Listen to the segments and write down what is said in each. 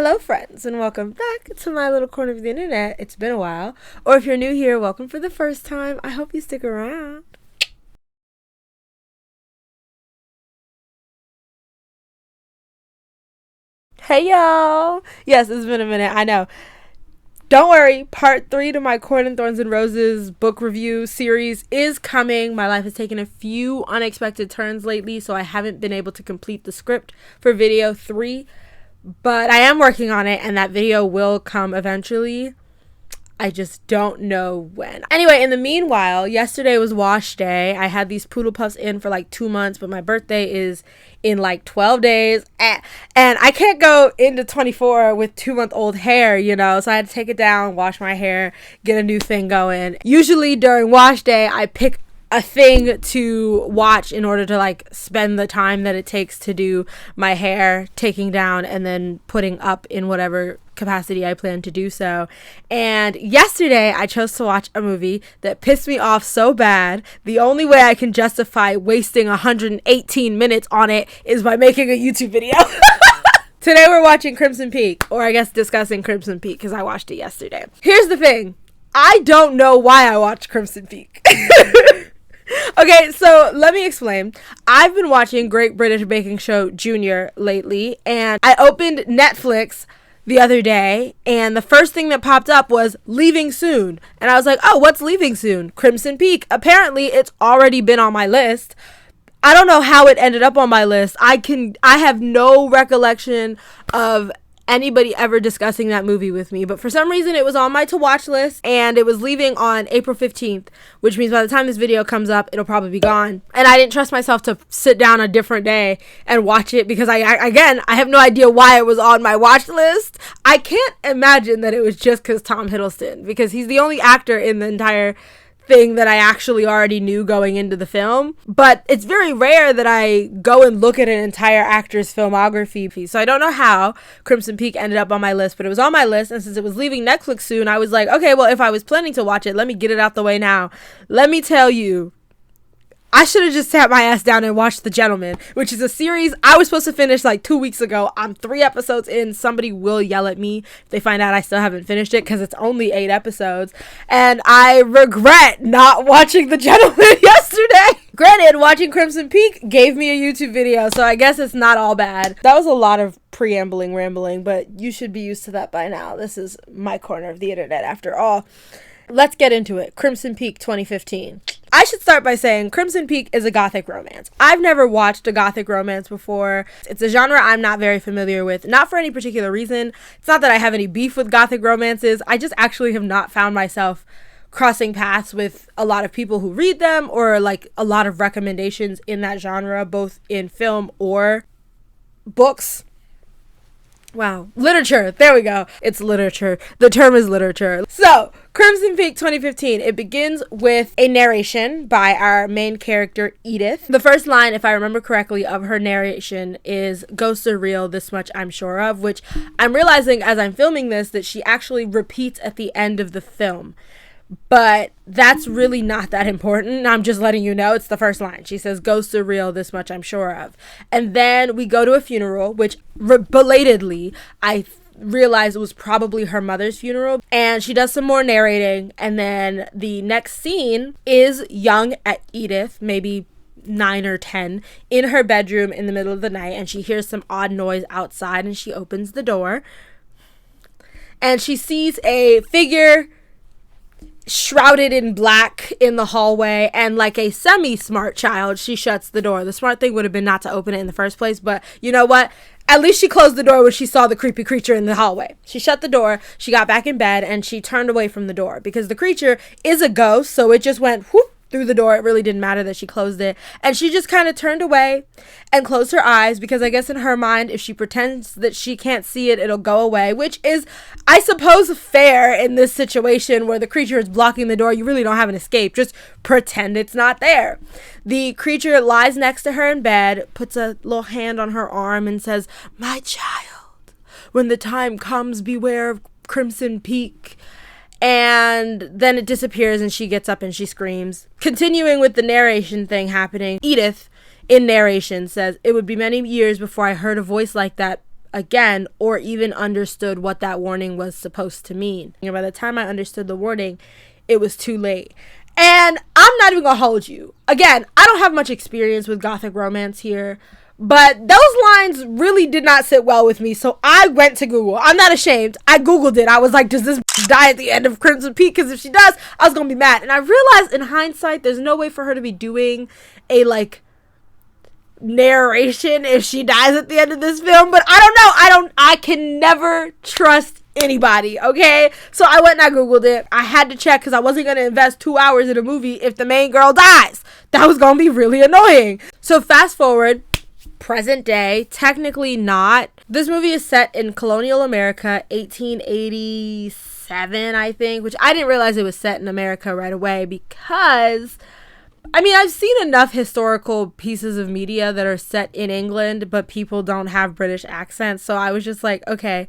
Hello, friends, and welcome back to my little corner of the internet. It's been a while. Or if you're new here, welcome for the first time. I hope you stick around. Hey, y'all. Yes, it's been a minute. I know. Don't worry, part 3 to my Corn and Thorns and Roses book review series is coming. My life has taken a few unexpected turns lately, so I haven't been able to complete the script for video 3. But I am working on it, and that video will come eventually. I just don't know when. Anyway, in the meanwhile, yesterday was wash day. I had these poodle puffs in for like 2 months, but my birthday is in like 12 days. And I can't go into 24 with 2-month-old hair, so I had to take it down, wash my hair, get a new thing going. Usually during wash day, I pick a thing to watch in order to like spend the time that it takes to do my hair, taking down and then putting up in whatever capacity I plan to do so. And yesterday I chose to watch a movie that pissed me off so bad. The only way I can justify wasting 118 minutes on it is by making a YouTube video. Today we're watching Crimson Peak, or I guess discussing Crimson Peak because I watched it yesterday. Here's the thing. I don't know why I watched Crimson Peak. Okay, so let me explain. I've been watching Great British Baking Show Junior lately, and I opened Netflix the other day, and the first thing that popped up was Leaving Soon. And I was like, oh, what's Leaving Soon? Crimson Peak. Apparently, it's already been on my list. I don't know how it ended up on my list. I have no recollection of anybody ever discussing that movie with me, but for some reason it was on my to watch list, and it was leaving on April 15th, which means by the time this video comes up it'll probably be gone. And I didn't trust myself to sit down a different day and watch it because I have no idea why it was on my watch list. I can't imagine that it was just because Tom Hiddleston, because he's the only actor in the entire thing that I actually already knew going into the film. But it's very rare that I go and look at an entire actor's filmography. So I don't know how Crimson Peak ended up on my list, but it was on my list, and since it was leaving Netflix soon, I was like, okay, well, if I was planning to watch it, let me get it out the way now. Let me tell you, I should have just sat my ass down and watched The Gentleman, which is a series I was supposed to finish like 2 weeks ago. I'm 3 episodes in. Somebody will yell at me if they find out I still haven't finished it because it's only 8 episodes. And I regret not watching The Gentleman yesterday. Granted, watching Crimson Peak gave me a YouTube video, so I guess it's not all bad. That was a lot of rambling, but you should be used to that by now. This is my corner of the internet after all. Let's get into it. Crimson Peak 2015. I should start by saying Crimson Peak is a gothic romance. I've never watched a gothic romance before. It's a genre I'm not very familiar with, not for any particular reason. It's not that I have any beef with gothic romances. I just actually have not found myself crossing paths with a lot of people who read them, or like a lot of recommendations in that genre, both in film or books. Wow. Literature. There we go. It's literature. The term is literature. So, Crimson Peak 2015. It begins with a narration by our main character, Edith. The first line, if I remember correctly, of her narration is, "Ghosts are real, this much I'm sure of," which I'm realizing as I'm filming this that she actually repeats at the end of the film. But that's really not that important. I'm just letting you know it's the first line. She says, "Ghosts are real, this much I'm sure of." And then we go to a funeral, which belatedly I realized it was probably her mother's funeral. And she does some more narrating. And then the next scene is young Edith, maybe 9 or 10, in her bedroom in the middle of the night. And she hears some odd noise outside, and she opens the door. And she sees a figure shrouded in black in the hallway, and like a semi-smart child, she shuts the door. The smart thing would have been not to open it in the first place, but you know what? At least she closed the door when she saw the creepy creature in the hallway. She shut the door, she got back in bed, and she turned away from the door because the creature is a ghost, so it just went whoop through the door. It really didn't matter that she closed it. And she just kind of turned away and closed her eyes because I guess in her mind, if she pretends that she can't see it, it'll go away, which is, I suppose, fair in this situation where the creature is blocking the door. You really don't have an escape. Just pretend it's not there. The creature lies next to her in bed, puts a little hand on her arm and says, "My child, when the time comes, beware of Crimson Peak." And then it disappears and she gets up and she screams. Continuing with the narration thing happening, Edith, in narration, says, "It would be many years before I heard a voice like that again or even understood what that warning was supposed to mean. And by the time I understood the warning, it was too late. And I'm not even gonna hold you. Again, I don't have much experience with gothic romance here, but those lines really did not sit well with me, so I went to Google. I'm not ashamed. I Googled it. I was like, does this die at the end of Crimson Peak? Because if she does, I was gonna be mad. And I realized in hindsight, there's no way for her to be doing a, like, narration if she dies at the end of this film. But I don't know. I can never trust anybody, okay? So I went and I Googled it. I had to check because I wasn't going to invest 2 hours in a movie if the main girl dies. That was going to be really annoying. So fast forward, present day, technically not. This movie is set in colonial America, 1887, I think, which I didn't realize it was set in America right away because, I mean, I've seen enough historical pieces of media that are set in England, but people don't have British accents. So I was just like, okay,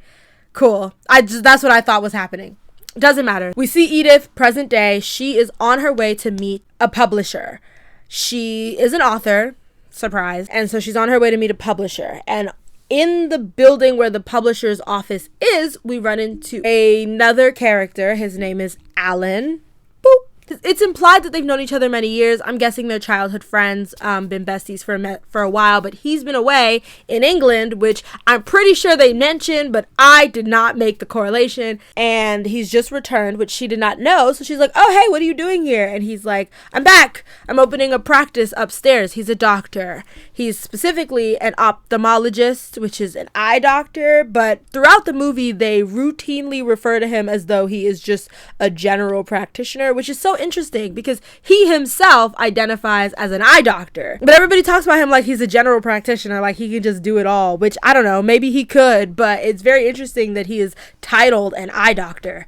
cool. That's what I thought was happening. Doesn't matter. We see Edith, present day. She is on her way to meet a publisher. She is an author, surprise. And so she's on her way to meet a publisher. And in the building where the publisher's office is, we run into another character. His name is Alan. Boop. It's implied that they've known each other many years. I'm guessing they're childhood friends, been besties for a while, but he's been away in England, which I'm pretty sure they mentioned, but I did not make the correlation. And he's just returned, which she did not know. So she's like, oh, hey, what are you doing here? And he's like, I'm back. I'm opening a practice upstairs. He's a doctor. He's specifically an ophthalmologist, which is an eye doctor. But throughout the movie, they routinely refer to him as though he is just a general practitioner, which is so interesting because he himself identifies as an eye doctor, but everybody talks about him like he's a general practitioner, like he can just do it all, which I don't know, maybe he could, but it's very interesting that he is titled an eye doctor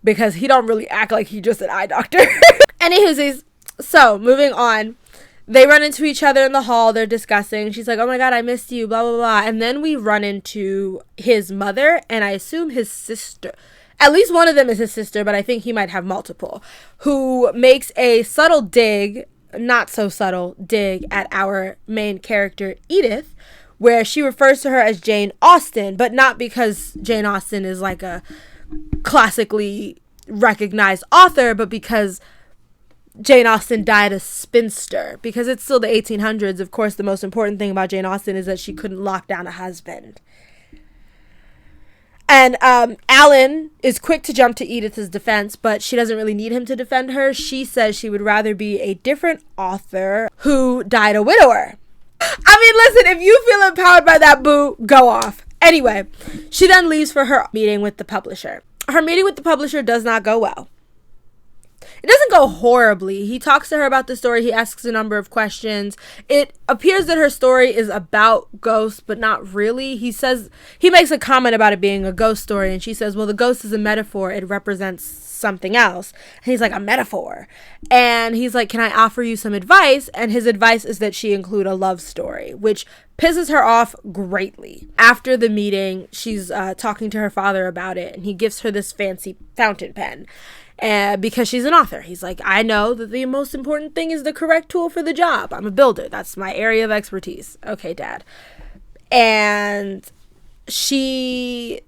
because he don't really act like he's just an eye doctor. Anywho, so moving on, they run into each other in the hall. They're discussing. She's like, oh my God, I missed you, blah, blah, blah. And then we run into his mother and I assume his sister. At least one of them is his sister, but I think he might have multiple, who makes a subtle dig, not so subtle dig at our main character, Edith, where she refers to her as Jane Austen, but not because Jane Austen is like a classically recognized author, but because Jane Austen died a spinster. Because it's still the 1800s. Of course, the most important thing about Jane Austen is that she couldn't lock down a husband. And Alan is quick to jump to Edith's defense, but she doesn't really need him to defend her. She says she would rather be a different author who died a widower. I mean, listen, if you feel empowered by that, boo, go off. Anyway, she then leaves for her meeting with the publisher. Her meeting with the publisher does not go well. It doesn't go horribly. He talks to her about the story. He asks a number of questions. It appears that her story is about ghosts, but not really. He makes a comment about it being a ghost story, and she says, well, the ghost is a metaphor. It represents something else. And he's like, a metaphor. And he's like, can I offer you some advice? And his advice is that she include a love story, which pisses her off greatly. After the meeting, she's talking to her father about it, and he gives her this fancy fountain pen. Because she's an author. He's like, I know that the most important thing is the correct tool for the job. I'm a builder. That's my area of expertise. Okay, Dad. And she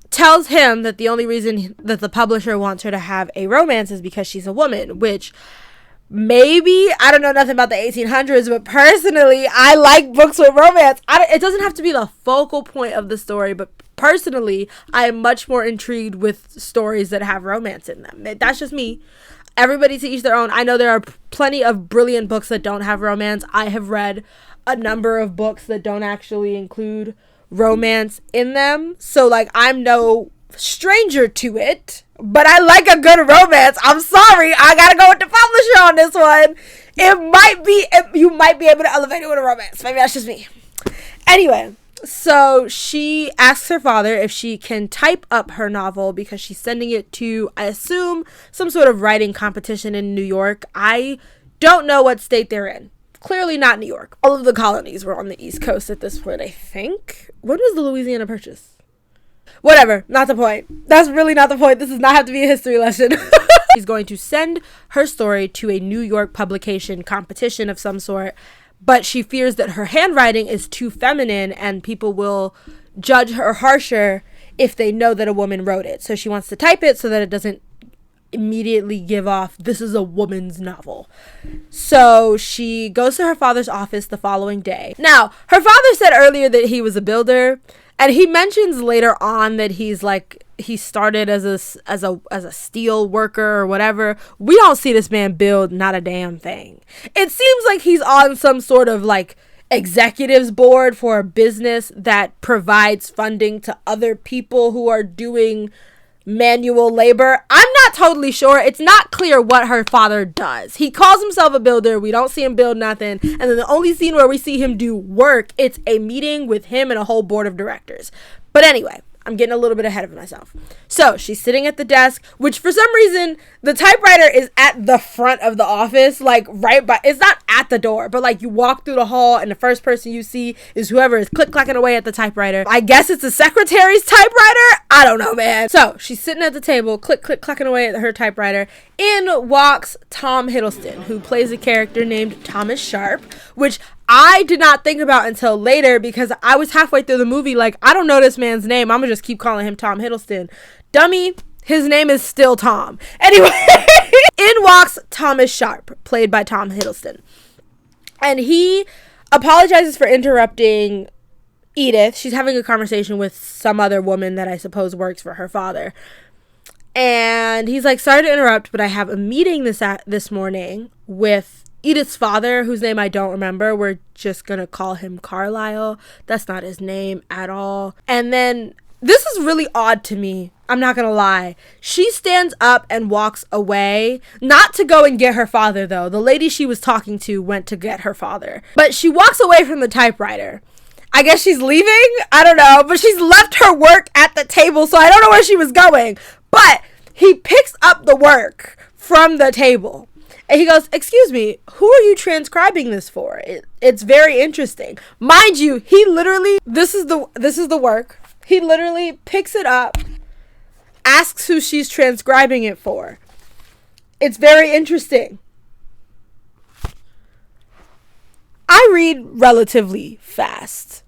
tells him that the only reason that the publisher wants her to have a romance is because she's a woman, which maybe, I don't know nothing about the 1800s, but personally, I like books with romance. It doesn't have to be the focal point of the story, but personally, I am much more intrigued with stories that have romance in them. That's just me. Everybody to each their own. I know there are plenty of brilliant books that don't have romance. I have read a number of books that don't actually include romance in them. So, like, I'm no stranger to it, but I like a good romance. I'm sorry, I gotta go with the publisher on this one. You might be able to elevate it with a romance. Maybe that's just me. Anyway, so she asks her father if she can type up her novel because she's sending it to, I assume, some sort of writing competition in New York. I don't know what state they're in. Clearly not New York. All of the colonies were on the East Coast at this point, I think. When was the Louisiana Purchase? Whatever, not the point. That's really not the point. This does not have to be a history lesson. She's going to send her story to a New York publication competition of some sort, but she fears that her handwriting is too feminine and people will judge her harsher if they know that a woman wrote it. So she wants to type it so that it doesn't immediately give off, this is a woman's novel. So she goes to her father's office the following day. Now, her father said earlier that he was a builder, and he mentions later on that he started as a steel worker or whatever. We don't see this man build not a damn thing. It seems like he's on some sort of like executives board for a business that provides funding to other people who are doing manual labor. I'm not totally sure. It's not clear what her father does. He calls himself a builder. We don't see him build nothing. And then the only scene where we see him do work, it's a meeting with him and a whole board of directors. But anyway, I'm getting a little bit ahead of myself. So she's sitting at the desk, which for some reason, the typewriter is at the front of the office, like right by, it's not at the door, but like you walk through the hall and the first person you see is whoever is click-clacking away at the typewriter. I guess it's the secretary's typewriter? I don't know, man. So she's sitting at the table, click-clacking away at her typewriter. In walks Tom Hiddleston, who plays a character named Thomas Sharp, which I did not think about until later because I was halfway through the movie like, I don't know this man's name. I'm gonna just keep calling him Tom Hiddleston. Dummy, his name is still Tom. Anyway, in walks Thomas Sharp, played by Tom Hiddleston. And he apologizes for interrupting Edith. She's having a conversation with some other woman that I suppose works for her father. And he's like, sorry to interrupt, but I have a meeting this morning with Edith's father, whose name I don't remember. We're just going to call him Carlisle. That's not his name at all. And then this is really odd to me. I'm not going to lie. She stands up and walks away, not to go and get her father, though. The lady she was talking to went to get her father. But she walks away from the typewriter. I guess she's leaving? I don't know. But she's left her work at the table, so I don't know where she was going. But he picks up the work from the table. And he goes, excuse me, who are you transcribing this for? It's very interesting. Mind you, he literally, this is the work. He literally picks it up, asks who she's transcribing it for. It's very interesting. I read relatively fast.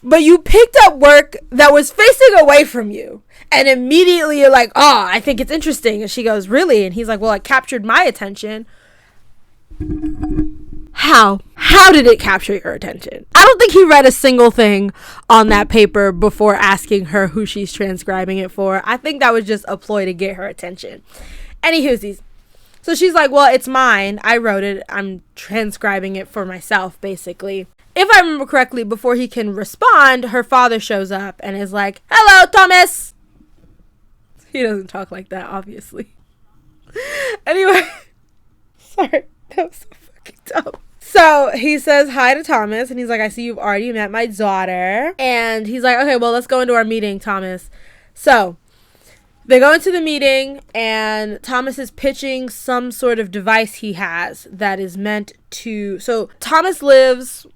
But you picked up work that was facing away from you. And immediately you're like, oh, I think it's interesting. And she goes, really? And he's like, well, it captured my attention. How? How did it capture your attention? I don't think he read a single thing on that paper before asking her who she's transcribing it for. I think that was just a ploy to get her attention. Anywhoosies. So she's like, well, it's mine. I wrote it. I'm transcribing it for myself, basically. If I remember correctly, before he can respond, her father shows up and is like, hello, Thomas. He doesn't talk like that, obviously. Anyway. Sorry. That was so fucking dumb. So he says hi to Thomas and he's like, I see you've already met my daughter. And he's like, okay, well, let's go into our meeting, Thomas. So they go into the meeting and Thomas is pitching some sort of device he has that is meant to... So Thomas lives...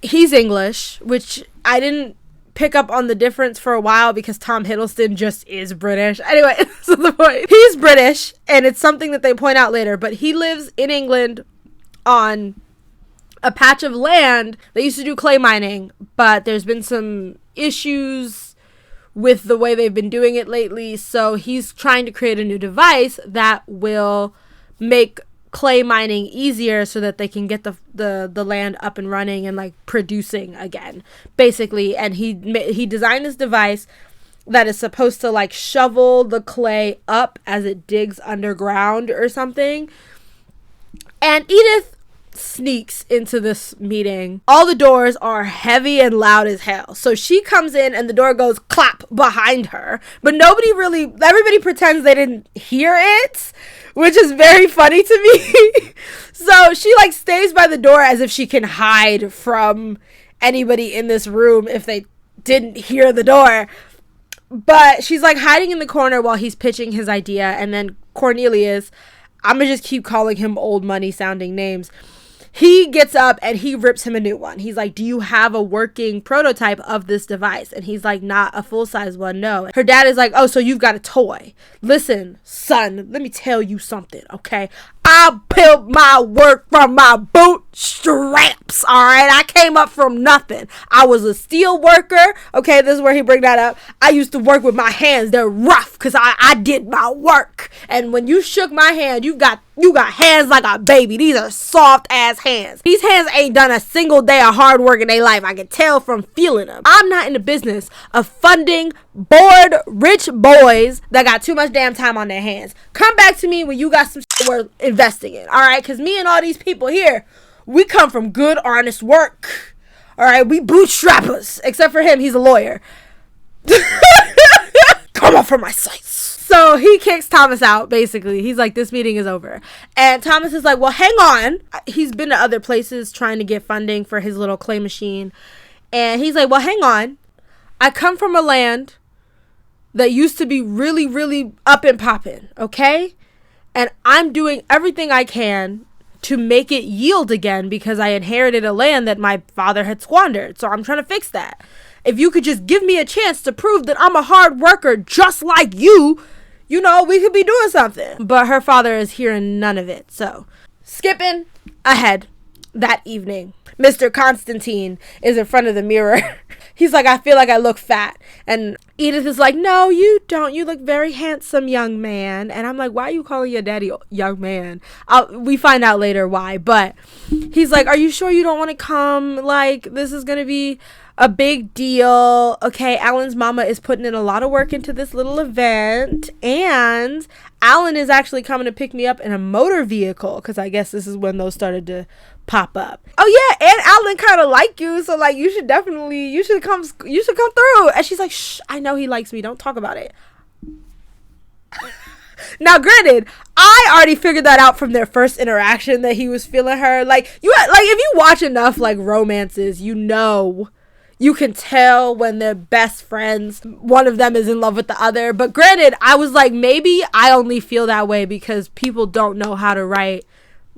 He's English, which I didn't pick up on the difference for a while because Tom Hiddleston just is British. Anyway, so the point. He's British, and it's something that they point out later, but he lives in England on a patch of land. They used to do clay mining, but there's been some issues with the way they've been doing it lately, so he's trying to create a new device that will make clay mining easier so that they can get the land up and running and like producing again, basically. And he designed this device that is supposed to like shovel the clay up as it digs underground or something. And Edith sneaks into this meeting. All the doors are heavy and loud as hell. So she comes in and the door goes clap behind her. But everybody pretends they didn't hear it, which is very funny to me. So she like stays by the door as if she can hide from anybody in this room if they didn't hear the door. But she's like hiding in the corner while he's pitching his idea. And then Cornelius, I'm gonna just keep calling him old money sounding names. He gets up and he rips him a new one. He's like, do you have a working prototype of this device? And he's like, not a full-size one, no. Her dad is like, oh, so you've got a toy. Listen, son, let me tell you something, okay? I built my work from my bootstraps, alright? I came up from nothing. I was a steel worker. Okay, this is where he bring that up. I used to work with my hands. They're rough because I did my work. And when you shook my hand, you got hands like a baby. These are soft ass hands. These hands ain't done a single day of hard work in their life. I can tell from feeling them. I'm not in the business of funding bored rich boys that got too much damn time on their hands. Come back to me when you got some shit worth investing in, alright? Because me and all these people here, we come from good, honest work. Alright, we bootstrappers. Except for him, he's a lawyer. Come off from my sights. So he kicks Thomas out, basically. He's like, this meeting is over. And Thomas is like, well, hang on. He's been to other places trying to get funding for his little clay machine. And he's like, well, hang on. I come from a land that used to be really, really up and popping, okay? And I'm doing everything I can to make it yield again because I inherited a land that my father had squandered. So I'm trying to fix that. If you could just give me a chance to prove that I'm a hard worker just like you, you know, we could be doing something. But her father is hearing none of it. So skipping ahead that evening, Mr. Constantine is in front of the mirror. He's like, I feel like I look fat. And Edith is like, no, you don't. You look very handsome, young man. And I'm like, why are you calling your daddy young man? We find out later why. But he's like, are you sure you don't want to come? Like, this is going to be a big deal. Okay, Alan's mama is putting in a lot of work into this little event. And Alan is actually coming to pick me up in a motor vehicle. Because I guess this is when those started to pop up. Oh yeah, and Alan kind of like you, so like you should come through. And she's like, shh, I know he likes me, don't talk about it. Now granted, I already figured that out from their first interaction that he was feeling her. Like if you watch enough like romances, you can tell when they're best friends, one of them is in love with the other. But granted, I was like, maybe I only feel that way because people don't know how to write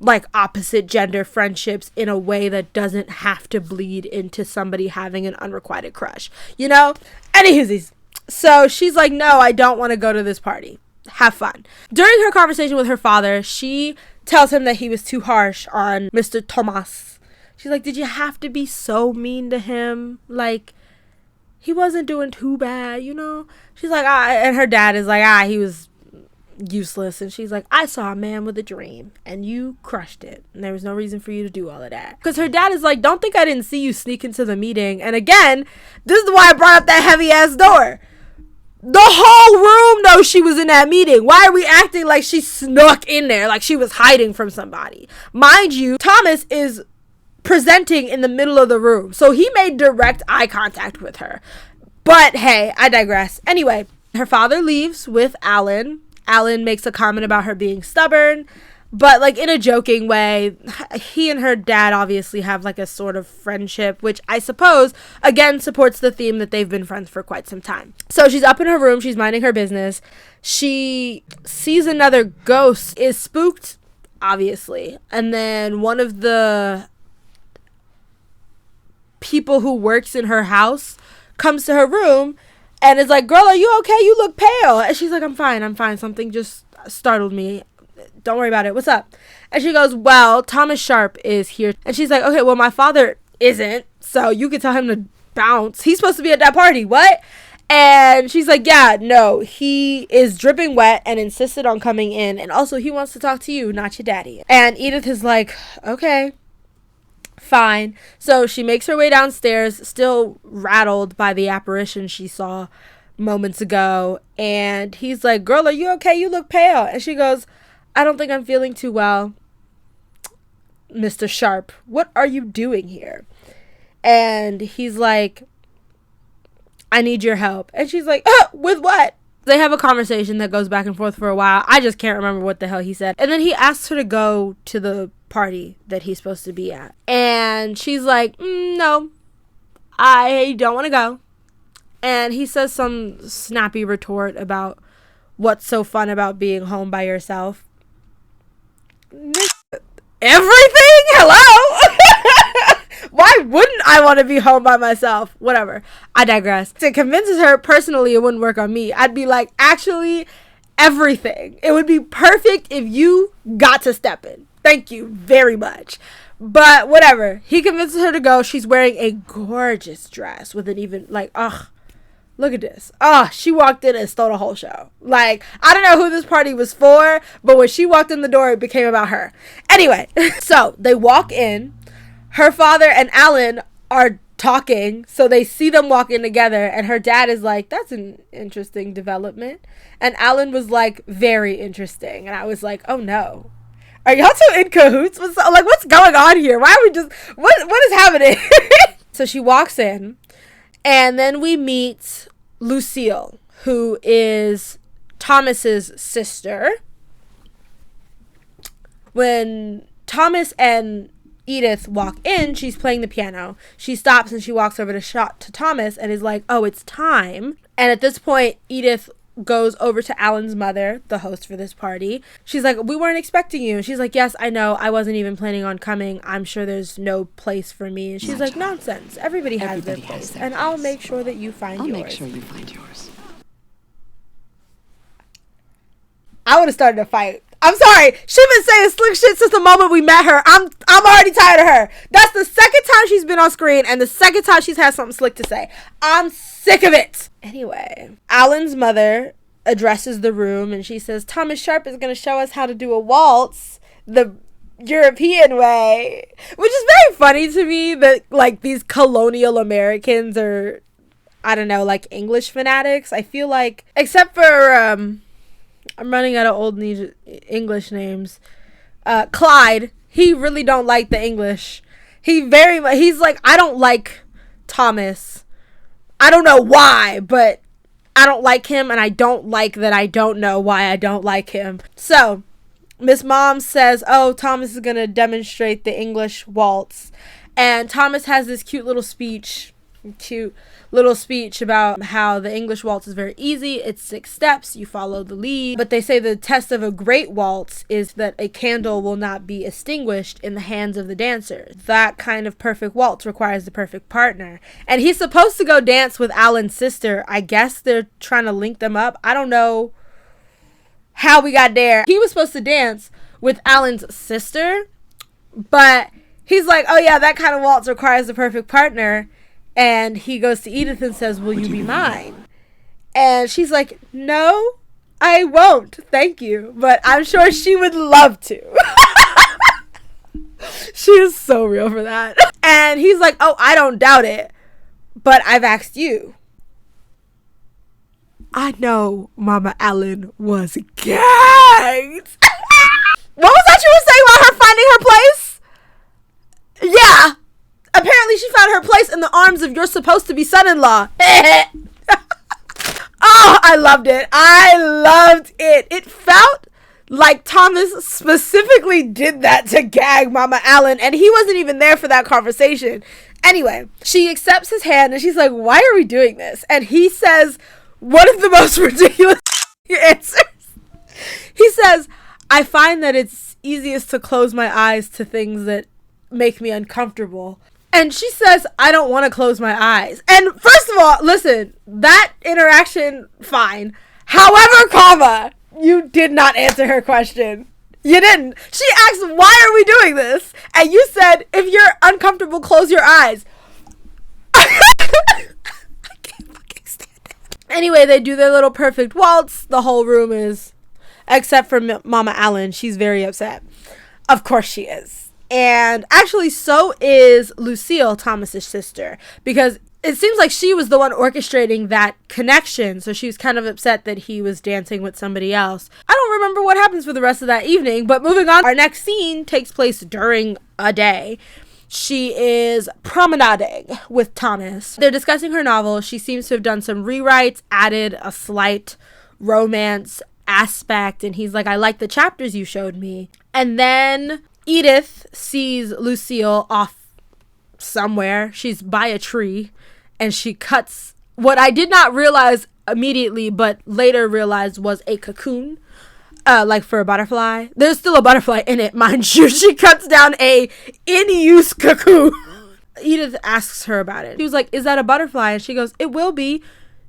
like opposite gender friendships in a way that doesn't have to bleed into somebody having an unrequited crush, you know? Anywho, so she's like, no, I don't want to go to this party. Have fun. During her conversation with her father, she tells him that he was too harsh on Mr. Thomas. She's like, did you have to be so mean to him? Like, he wasn't doing too bad, you know? She's like, and her dad is like, he was useless. And she's like, I saw a man with a dream and you crushed it, and there was no reason for you to do all of that. Because her dad is like, don't think I didn't see you sneak into the meeting. And again, this is why I brought up that heavy ass door. The whole room knows she was in that meeting. Why are we acting like she snuck in there, like she was hiding from somebody? Mind you, Thomas is presenting in the middle of the room, so he made direct eye contact with her. But hey, I digress. Anyway, her father leaves with Alan. Alan makes a comment about her being stubborn, but like in a joking way. He and her dad obviously have like a sort of friendship, which I suppose again supports the theme that they've been friends for quite some time. So she's up in her room, she's minding her business. She sees another ghost, is spooked, obviously. And then one of the people who works in her house comes to her room and is like, girl, are you okay? You look pale. And she's like, I'm fine. Something just startled me. Don't worry about it. What's up? And she goes, well, Thomas Sharp is here. And she's like, okay, well, my father isn't, so you could tell him to bounce. He's supposed to be at that party. What? And she's like, yeah, no, he is dripping wet and insisted on coming in. And also he wants to talk to you, not your daddy. And Edith is like, okay, fine. So she makes her way downstairs, still rattled by the apparition she saw moments ago. And he's like, girl, are you okay? You look pale. And she goes, I don't think I'm feeling too well, Mr. Sharp. What are you doing here? And he's like, I need your help. And she's like, with what? They have a conversation that goes back and forth for a while. I just can't remember what the hell he said. And then he asks her to go to the party that he's supposed to be at. And she's like, no, I don't want to go. And he says some snappy retort about what's so fun about being home by yourself. Everything? Hello? Why wouldn't I want to be home by myself? Whatever. I digress. It convinces her personally it wouldn't work on me. I'd be like, actually, everything. It would be perfect if you got to step in. Thank you very much. But whatever. He convinces her to go. She's wearing a gorgeous dress with an even, like, ugh. Look at this. Oh, she walked in and stole the whole show. Like, I don't know who this party was for, but when she walked in the door, it became about her. Anyway, so they walk in. Her father and Alan are talking, so they see them walk in together, and her dad is like, that's an interesting development. And Alan was like, very interesting. And I was like, oh no. Are y'all two in cahoots? What's going on here? Why are we just, what is happening? So she walks in, and then we meet Lucille, who is Thomas's sister. When Thomas and Edith walk in, she's playing the piano. She stops and she walks over to Thomas and is like, oh, it's time. And at this point, Edith goes over to Alan's mother, the host for this party. She's like, we weren't expecting you. She's like, yes, I know. I wasn't even planning on coming. I'm sure there's no place for me. And she's like, nonsense. Everybody has their place. And I'll make sure that you find yours. I'll make sure you find yours. I would have started a fight. I'm sorry. She's been saying slick shit since the moment we met her. I'm already tired of her. That's the second time she's been on screen and the second time she's had something slick to say. I'm sick of it. Anyway, Alan's mother addresses the room and she says, Thomas Sharp is going to show us how to do a waltz the European way. Which is very funny to me that, like, these colonial Americans are, I don't know, like English fanatics. I feel like, except for, I'm running out of old English names. Clyde, he really don't like the English. He's like, I don't like Thomas. I don't know why, but I don't like him, and I don't like that I don't know why I don't like him. So, Miss Mom says, oh, Thomas is going to demonstrate the English waltz. And Thomas has this cute little speech about how the English waltz is very easy. It's 6 steps. You follow the lead. But they say the test of a great waltz is that a candle will not be extinguished in the hands of the dancer. That kind of perfect waltz requires the perfect partner. And he's supposed to go dance with Alan's sister. I guess they're trying to link them up. I don't know how we got there. He was supposed to dance with Alan's sister, but he's like, oh yeah, that kind of waltz requires the perfect partner. And he goes to Edith and says, will you be mine? And she's like, no, I won't. Thank you. But I'm sure she would love to. She is so real for that. And he's like, oh, I don't doubt it. But I've asked you. I know Mama Allen was gagged. What was that you were saying about her finding her place? Yeah. Apparently she found her place in the arms of your supposed to be son-in-law. Oh, I loved it. I loved it. It felt like Thomas specifically did that to gag Mama Allen, and he wasn't even there for that conversation. Anyway, she accepts his hand and she's like, why are we doing this? And he says one of the most ridiculous answers. He says, I find that it's easiest to close my eyes to things that make me uncomfortable. And she says, I don't want to close my eyes. And first of all, listen, that interaction, fine. However, comma, you did not answer her question. You didn't. She asked, why are we doing this? And you said, if you're uncomfortable, close your eyes. I can't fucking stand it. Anyway, they do their little perfect waltz. The whole room is, except for Mama Allen, she's very upset. Of course she is. And actually, so is Lucille, Thomas's sister, because it seems like she was the one orchestrating that connection. So she was kind of upset that he was dancing with somebody else. I don't remember what happens for the rest of that evening, but moving on, our next scene takes place during a day. She is promenading with Thomas. They're discussing her novel. She seems to have done some rewrites, added a slight romance aspect, and he's like, I like the chapters you showed me. And then Edith sees Lucille off somewhere. She's by a tree, and she cuts what I did not realize immediately, but later realized was a cocoon, like for a butterfly. There's still a butterfly in it, mind you. She cuts down a in-use cocoon. Edith asks her about it. She was like, is that a butterfly? And she goes, it will be.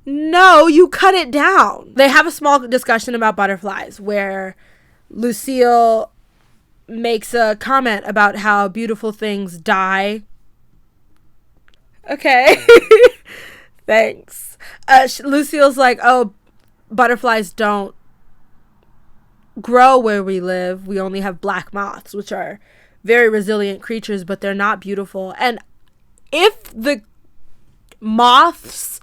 no, you cut it down. They have a small discussion about butterflies where Lucille makes a comment about how beautiful things die. Okay. Thanks. Lucille's like, oh, butterflies don't grow where we live. We only have black moths, which are very resilient creatures, but they're not beautiful. And if the moths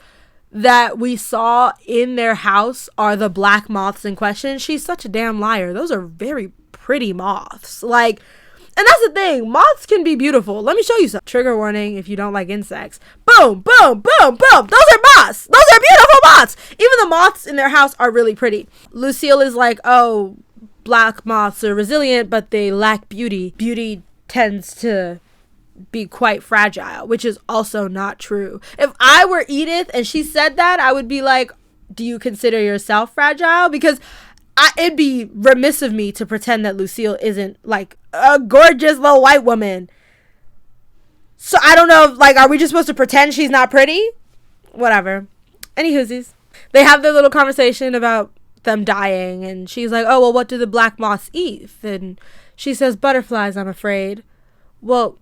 that we saw in their house are the black moths in question, she's such a damn liar. Those are very pretty moths. Like, and that's the thing, moths can be beautiful. Let me show you some. Trigger warning if you don't like insects. Boom, boom, boom, boom. Those are moths. Those are beautiful moths. Even the moths in their house are really pretty. Lucille is like, oh, black moths are resilient, but they lack beauty. Beauty tends to be quite fragile, which is also not true. If I were Edith and she said that, I would be like, do you consider yourself fragile? Because it'd be remiss of me to pretend that Lucille isn't like a gorgeous little white woman. So I don't know, like, are we just supposed to pretend she's not pretty? Whatever. Any hoosies. They have their little conversation about them dying, and she's like, oh, well, what do the black moths eat? And she says, butterflies, I'm afraid. Well,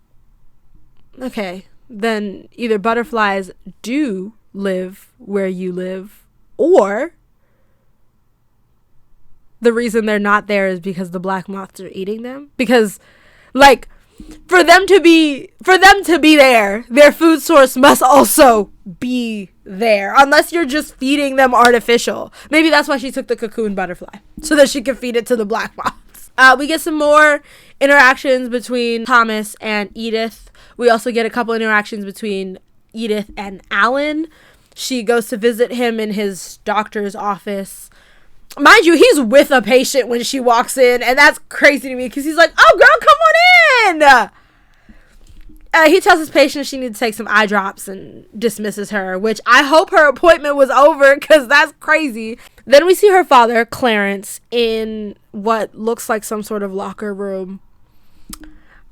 okay, then either butterflies do live where you live, or the reason they're not there is because the black moths are eating them. Because, like, for them to be there, their food source must also be there, unless you're just feeding them artificial. Maybe that's why she took the cocoon butterfly, so that she could feed it to the black moths. We get some more interactions between Thomas and Edith. We also get a couple interactions between Edith and Alan. She goes to visit him in his doctor's office. Mind you, he's with a patient when she walks in, and that's crazy to me because he's like, oh, girl, come on in. He tells his patient she needs to take some eye drops and dismisses her, which I hope her appointment was over because that's crazy. Then we see her father, Clarence, in what looks like some sort of locker room.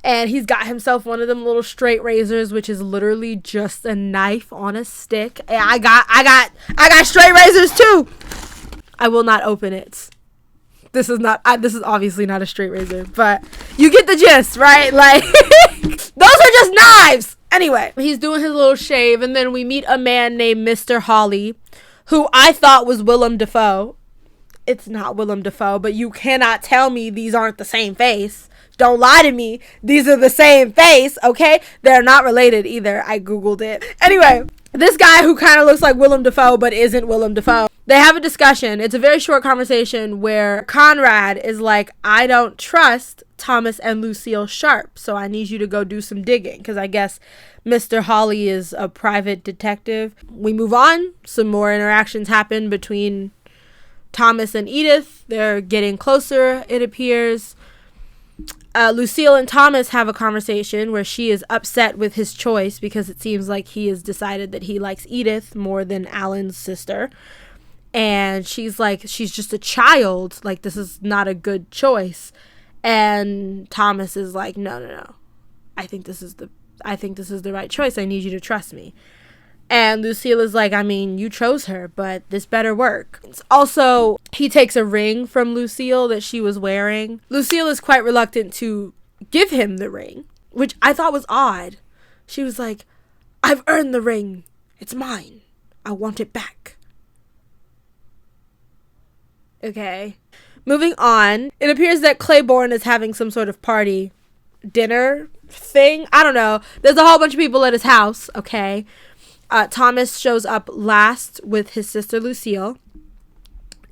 And he's got himself one of them little straight razors, which is literally just a knife on a stick. And I got straight razors too. I will not open it. This is obviously not a straight razor, but you get the gist, right? Like, those are just knives. Anyway, he's doing his little shave, and then we meet a man named Mr. Hawley, who I thought was Willem Dafoe. It's not Willem Dafoe, but you cannot tell me these aren't the same face. Don't lie to me. These are the same face, okay? They're not related either. I Googled it. Anyway, this guy who kind of looks like Willem Dafoe but isn't Willem Dafoe. They have a discussion. It's a very short conversation where Conrad is like, I don't trust Thomas and Lucille Sharp, so I need you to go do some digging, because I guess Mr. Hawley is a private detective. We move on. Some more interactions happen between Thomas and Edith. They're getting closer, it appears. Lucille and Thomas have a conversation where she is upset with his choice because it seems like he has decided that he likes Edith more than Alan's sister. And she's like, she's just a child. Like, this is not a good choice. And Thomas is like, no. I think this is the right choice. I need you to trust me. And Lucille is like, I mean, you chose her, but this better work. Also, he takes a ring from Lucille that she was wearing. Lucille is quite reluctant to give him the ring, which I thought was odd. She was like, I've earned the ring. It's mine. I want it back. Okay. Moving on. It appears that Claiborne is having some sort of party, dinner thing. I don't know. There's a whole bunch of people at his house. Okay. Thomas shows up last with his sister Lucille,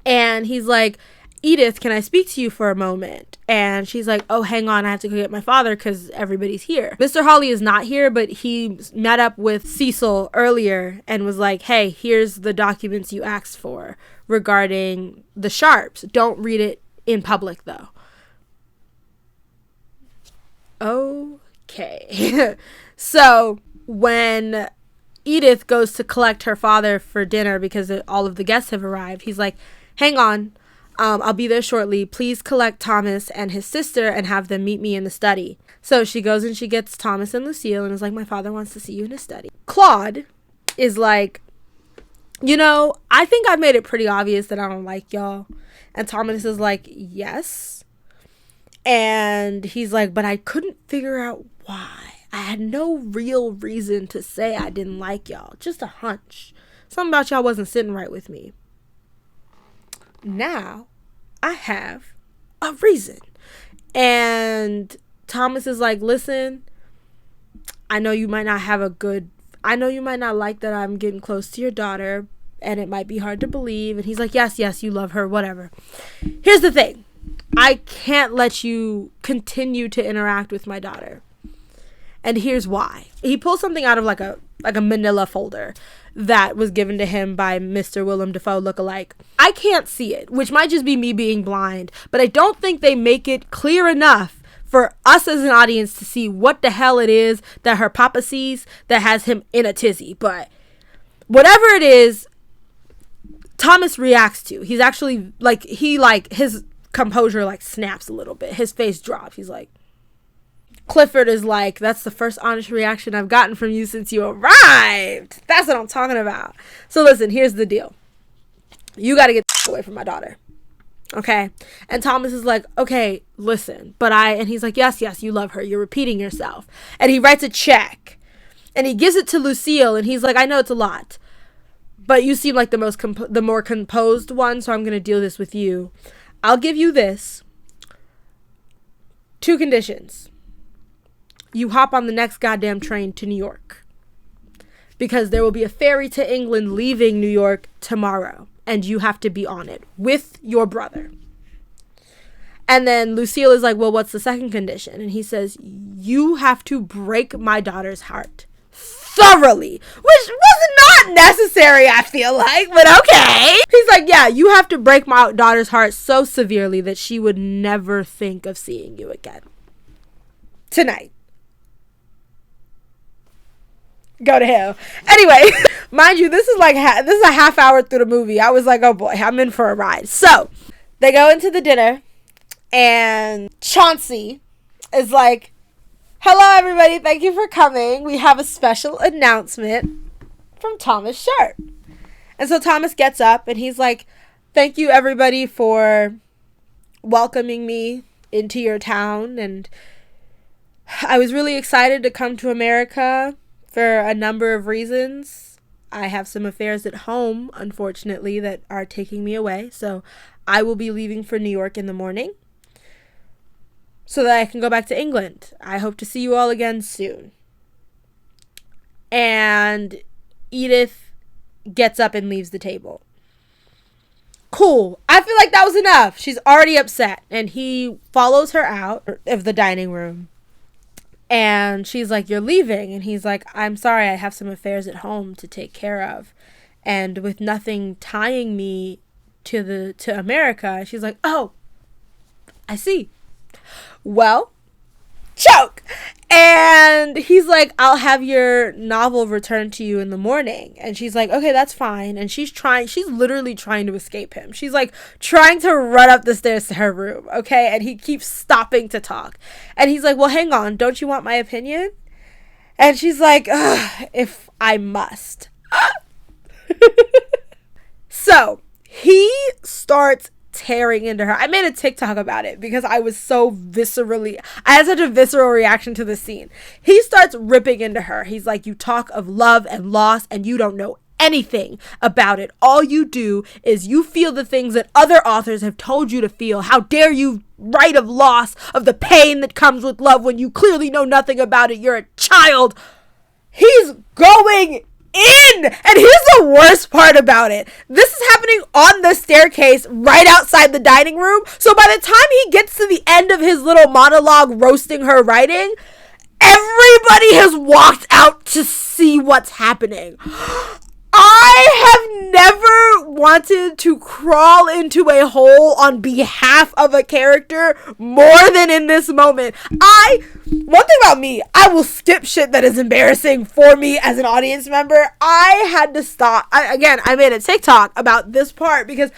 and he's like, Edith, can I speak to you for a moment? And she's like, oh, hang on, I have to go get my father because everybody's here. Mr. Hawley is not here, but he met up with Cecil earlier and was like, hey, here's the documents you asked for regarding the Sharps. Don't read it in public, though. Okay. So when Edith goes to collect her father for dinner because all of the guests have arrived, he's like, hang on, I'll be there shortly. Please collect Thomas and his sister and have them meet me in the study. So she goes and she gets Thomas and Lucille and is like, my father wants to see you in his study. Claude is like, I think I made it pretty obvious that I don't like y'all. And Thomas is like, yes. And he's like, but I couldn't figure out why. I had no real reason to say I didn't like y'all. Just a hunch. Something about y'all wasn't sitting right with me. Now, I have a reason. And Thomas is like, listen, I know you might not like that I'm getting close to your daughter, and it might be hard to believe. And he's like, yes, you love her, whatever. Here's the thing. I can't let you continue to interact with my daughter. And here's why. He pulls something out of like a manila folder that was given to him by Mr. Willem Dafoe lookalike. I can't see it, which might just be me being blind, but I don't think they make it clear enough for us as an audience to see what the hell it is that her papa sees that has him in a tizzy. But whatever it is, Thomas reacts to. He's actually his composure snaps a little bit. His face drops. He's like, Clifford is like, that's the first honest reaction I've gotten from you since you arrived. That's what I'm talking about. So listen, here's the deal. You got to get away from my daughter. Okay? And Thomas is like, okay, listen, and he's like, yes, you love her. You're repeating yourself. And he writes a check and he gives it to Lucille, and he's like, I know it's a lot, but you seem like the more composed one, so I'm going to deal this with you. I'll give you this. 2 conditions. You hop on the next goddamn train to New York, because there will be a ferry to England leaving New York tomorrow, and you have to be on it with your brother. And then Lucille is like, well, what's the second condition? And he says, you have to break my daughter's heart thoroughly, which was not necessary, I feel like, but okay. He's like, yeah, you have to break my daughter's heart so severely that she would never think of seeing you again. Tonight. Go to hell. Anyway, mind you, this is a half hour through the movie. I was like, oh boy, I'm in for a ride. So they go into the dinner, and Chauncey is like, hello everybody, thank you for coming. We have a special announcement from Thomas Sharp. And so Thomas gets up and he's like, thank you everybody for welcoming me into your town, and I was really excited to come to America for a number of reasons. I have some affairs at home, unfortunately, that are taking me away. So I will be leaving for New York in the morning so that I can go back to England. I hope to see you all again soon. And Edith gets up and leaves the table. Cool. I feel like that was enough. She's already upset. And he follows her out of the dining room. And she's like, you're leaving. And he's like, I'm sorry, I have some affairs at home to take care of. And with nothing tying me to America, she's like, oh, I see. Well, choke. And he's like, I'll have your novel returned to you in the morning. And she's like, okay, that's fine. And she's literally trying to escape him. She's like trying to run up the stairs to her room. Okay. And he keeps stopping to talk. And he's like, well, hang on. Don't you want my opinion? And she's like, if I must. So he starts tearing into her. I made a TikTok about it because I had such a visceral reaction to the scene. He starts ripping into her. He's like, you talk of love and loss and you don't know anything about it. All you do is you feel the things that other authors have told you to feel. How dare you write of loss, of the pain that comes with love when you clearly know nothing about it. You're a child. He's going in. And here's the worst part about it. This is happening on the staircase right outside the dining room. So by the time he gets to the end of his little monologue roasting her writing, everybody has walked out to see what's happening. I have never wanted to crawl into a hole on behalf of a character more than in this moment. One thing about me, I will skip shit that is embarrassing for me as an audience member. I had to stop. I made a TikTok about this part because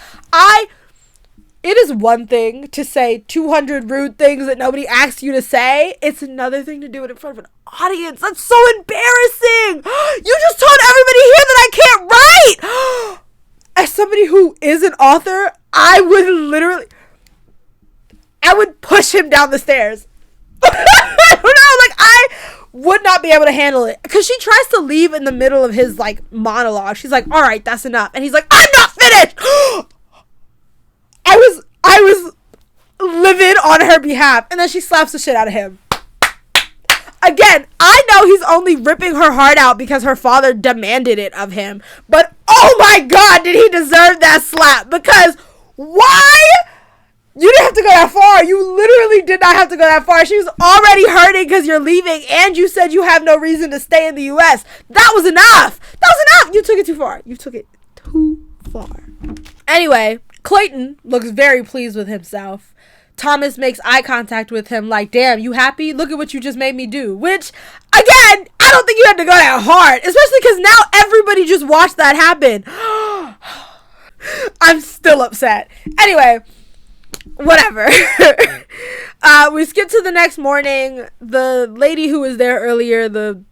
It is one thing to say 200 rude things that nobody asked you to say. It's another thing to do it in front of an audience. That's so embarrassing. You just told everybody here that I can't write. As somebody who is an author, I would push him down the stairs. I don't know, like, I would not be able to handle it. Because she tries to leave in the middle of his, like, monologue. She's like, all right, that's enough. And he's like, I'm not finished. I was livid on her behalf. And then she slaps the shit out of him. Again, I know he's only ripping her heart out because her father demanded it of him. But, oh my God, did he deserve that slap? Because, why? You didn't have to go that far. You literally did not have to go that far. She was already hurting because you're leaving, and you said you have no reason to stay in the U.S. That was enough. That was enough. You took it too far. You took it too far. Anyway, Clayton looks very pleased with himself. Thomas makes eye contact with him like, damn, you happy? Look at what you just made me do. Which, again, I don't think you had to go that hard. Especially because now everybody just watched that happen. I'm still upset. Anyway, whatever. We skip to the next morning. The lady who was there earlier,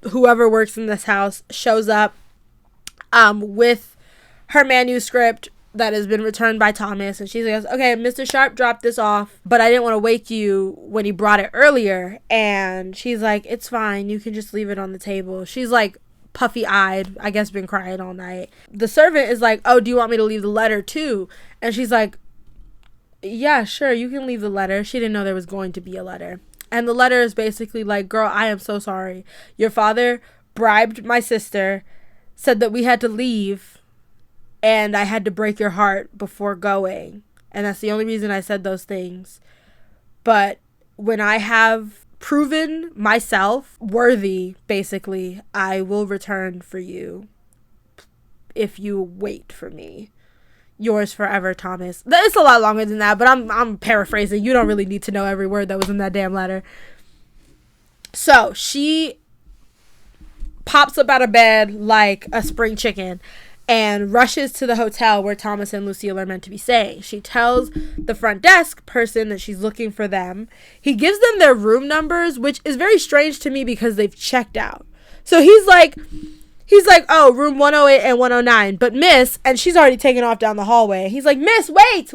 whoever works in this house, shows up with her manuscript that has been returned by Thomas, and she goes, okay, Mr. Sharp dropped this off, but I didn't want to wake you when he brought it earlier. And she's like, it's fine, you can just leave it on the table. She's like puffy-eyed, I guess been crying all night. The servant is like, oh, do you want me to leave the letter too? And she's like, yeah, sure, you can leave the letter. She didn't know there was going to be a letter. And the letter is basically like, girl, I am so sorry. Your father bribed my sister, said that we had to leave, and I had to break your heart before going. And that's the only reason I said those things. But when I have proven myself worthy, basically, I will return for you if you wait for me. Yours forever, Thomas. It's a lot longer than that, but I'm paraphrasing. You don't really need to know every word that was in that damn letter. So she pops up out of bed like a spring chicken and rushes to the hotel where Thomas and Lucille are meant to be staying. She tells the front desk person that she's looking for them. He gives them their room numbers, which is very strange to me because they've checked out. So he's like, oh, room 108 and 109. But miss, and she's already taken off down the hallway. He's like, miss, wait.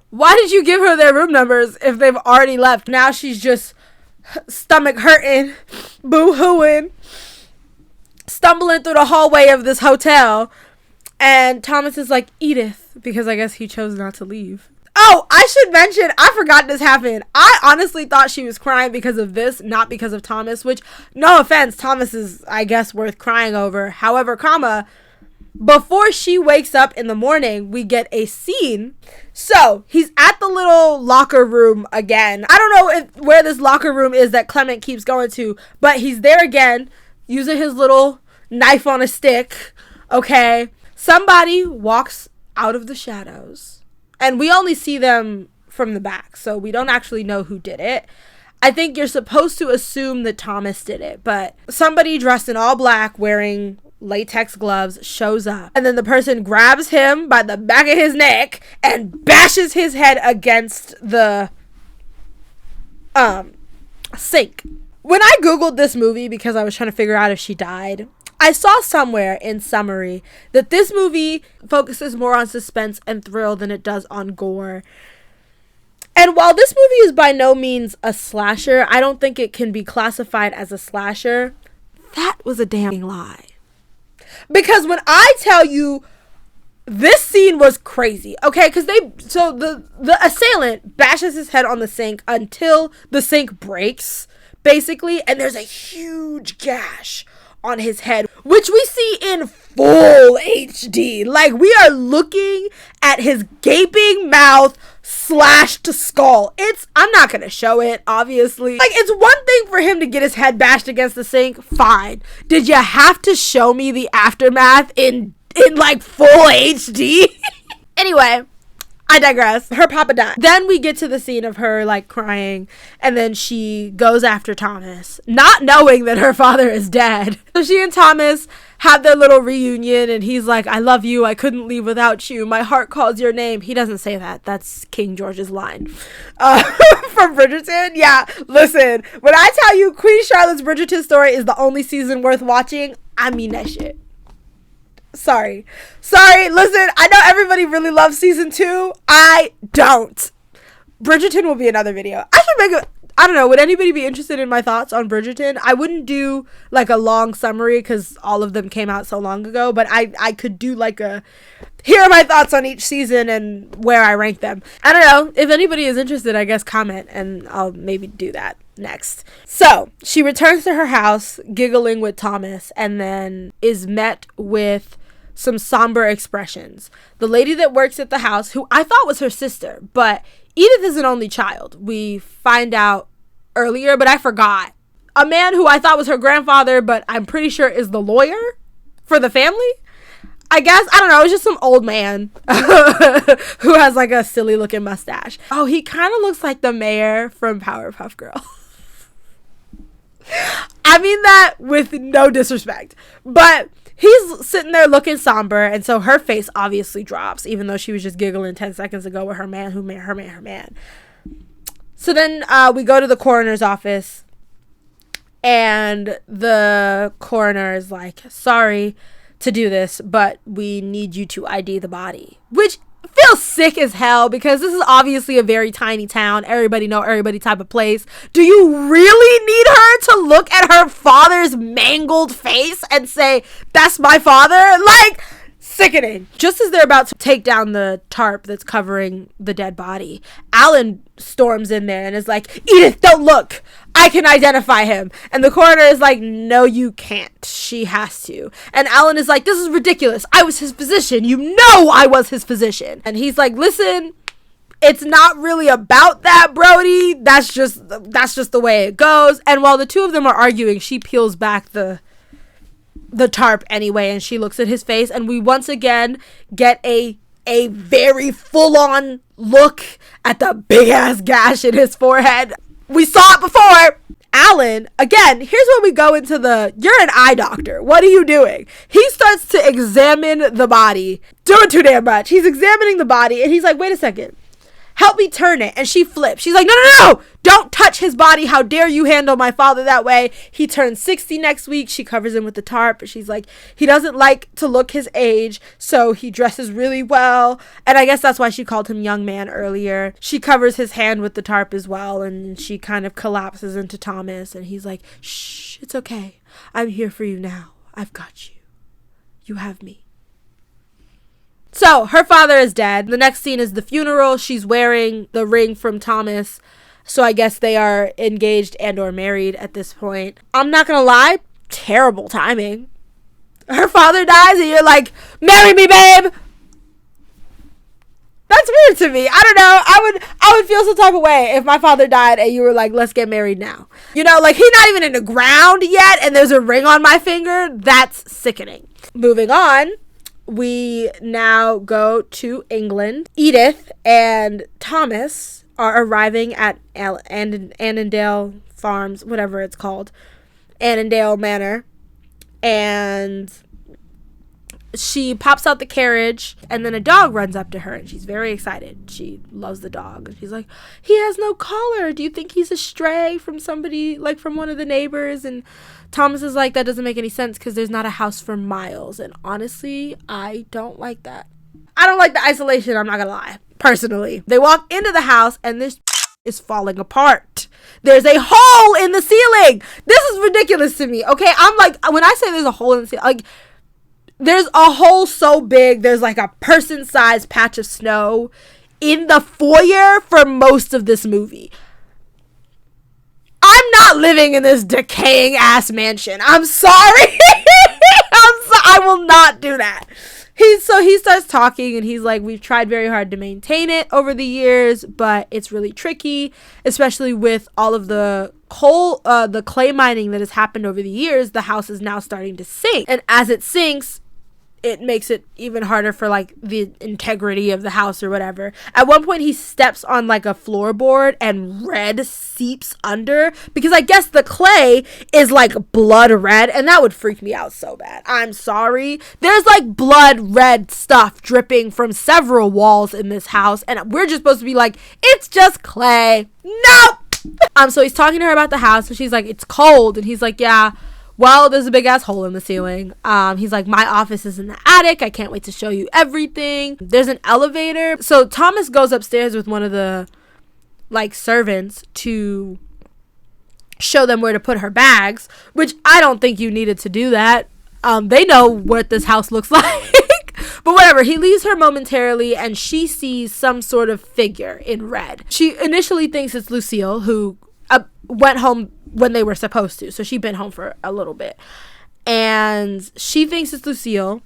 Why did you give her their room numbers if they've already left? Now she's just stomach hurting, boo-hooing, stumbling through the hallway of this hotel. And Thomas is like, Edith, because I guess he chose not to leave. Oh, I should mention, I forgot this happened. I honestly thought she was crying because of this, not because of Thomas, which, no offense, Thomas is, I guess, worth crying over. However, before she wakes up in the morning, we get a scene. So, he's at the little locker room again. I don't know where this locker room is that Clement keeps going to, but he's there again, using his little knife on a stick, okay? Somebody walks out of the shadows. And we only see them from the back, so we don't actually know who did it. I think you're supposed to assume that Thomas did it, but somebody dressed in all black wearing latex gloves shows up. And then the person grabs him by the back of his neck and bashes his head against the sink. When I Googled this movie because I was trying to figure out if she died, I saw somewhere in summary that this movie focuses more on suspense and thrill than it does on gore. And while this movie is by no means a slasher, I don't think it can be classified as a slasher. That was a damn lie. Because when I tell you this scene was crazy, okay? Because the assailant bashes his head on the sink until the sink breaks, basically, and there's a huge gash on his head, which we see in full HD. Like, we are looking at his gaping mouth slashed skull. I'm not gonna show it, obviously. Like, it's one thing for him to get his head bashed against the sink, fine. Did you have to show me the aftermath in like full HD? Anyway, I digress. Her papa died. Then we get to the scene of her like crying, and then she goes after Thomas, not knowing that her father is dead. So she and Thomas have their little reunion, and he's like, I love you, I couldn't leave without you, my heart calls your name. He doesn't say that. That's King George's line from Bridgerton. Yeah, listen, when I tell you Queen Charlotte's Bridgerton story is the only season worth watching, I mean that shit. Sorry, listen, I know everybody really loves season 2. I don't. Bridgerton will be another video. I should make I don't know, would anybody be interested in my thoughts on Bridgerton? I wouldn't do like a long summary because all of them came out so long ago, but I could do like here are my thoughts on each season and where I rank them. I don't know, if anybody is interested, I guess comment and I'll maybe do that next. So she returns to her house giggling with Thomas and then is met with some somber expressions. The lady that works at the house, who I thought was her sister, but Edith is an only child. We find out earlier, but I forgot. A man who I thought was her grandfather, but I'm pretty sure is the lawyer for the family. I guess, I don't know, it's just some old man who has like a silly looking mustache. Oh, he kind of looks like the mayor from Powerpuff Girls. I mean that with no disrespect, but he's sitting there looking somber, and so her face obviously drops, even though she was just giggling 10 seconds ago with her man. So then we go to the coroner's office, and the coroner is like, sorry to do this, but we need you to ID the body, which feels sick as hell because this is obviously a very tiny town. Everybody know everybody type of place. Do you really need her to look at her father's mangled face and say, that's my father? Like, sickening. Just as they're about to take down the tarp that's covering the dead body, Alan storms in there and is like, Edith, don't look. I can identify him. And the coroner is like, no, you can't. She has to. And Alan is like, this is ridiculous. I was his physician. You know I was his physician. And he's like, listen, it's not really about that, Brody. That's just the way it goes. And while the two of them are arguing, she peels back the tarp anyway, and she looks at his face, and we once again get a very full-on look at the big-ass gash in his forehead. We saw it before. Alan, again, here's when we go into you're an eye doctor. What are you doing? He starts to examine the body. Doing too damn much. He's examining the body, and he's like, wait a second. Help me turn it. And she flips. She's like, no. Don't touch his body. How dare you handle my father that way? He turns 60 next week. She covers him with the tarp. She's like, he doesn't like to look his age, so he dresses really well. And I guess that's why she called him young man earlier. She covers his hand with the tarp as well, and she kind of collapses into Thomas. And he's like, shh, it's okay. I'm here for you now. I've got you. You have me. So her father is dead. The next scene is the funeral. She's wearing the ring from Thomas. So I guess they are engaged and or married at this point. I'm not going to lie. Terrible timing. Her father dies and you're like, marry me, babe. That's weird to me. I don't know. I would feel some type of way if my father died and you were like, let's get married now. You know, like he's not even in the ground yet and there's a ring on my finger. That's sickening. Moving on. We now go to England. Edith and Thomas are arriving at Annandale Farms, whatever it's called, Annandale Manor, and she pops out the carriage, and then a dog runs up to her, and she's very excited. She loves the dog, and she's like, he has no collar. Do you think he's a stray from somebody, like from one of the neighbors? And Thomas is like, that doesn't make any sense because there's not a house for miles. And honestly, I don't like that. I don't like the isolation, I'm not gonna lie. Personally. They walk into the house and this is falling apart. There's a hole in the ceiling. This is ridiculous to me, okay? I'm like, when I say there's a hole in the ceiling, like, there's a hole so big, there's like a person-sized patch of snow in the foyer for most of this movie. I'm not living in this decaying ass mansion. I'm sorry. I will not do that. He starts talking and he's like, we've tried very hard to maintain it over the years, but it's really tricky, especially with all of the clay mining that has happened over the years. The house is now starting to sink. And as it sinks, it makes it even harder for like the integrity of the house or whatever. At one point he steps on like a floorboard and red seeps under, because I guess the clay is like blood red, and that would freak me out so bad. I'm sorry. There's like blood red stuff dripping from several walls in this house, and we're just supposed to be like, it's just clay. Nope. So he's talking to her about the house, and she's like, it's cold, and he's like, yeah, well, there's a big ass hole in the ceiling. He's like, my office is in the attic. I can't wait to show you everything. There's an elevator. So Thomas goes upstairs with one of the like servants to show them where to put her bags, which I don't think you needed to do that. They know what this house looks like. But whatever, he leaves her momentarily, and she sees some sort of figure in red. She initially thinks it's Lucille, who went home when they were supposed to. So she'd been home for a little bit. And she thinks it's Lucille.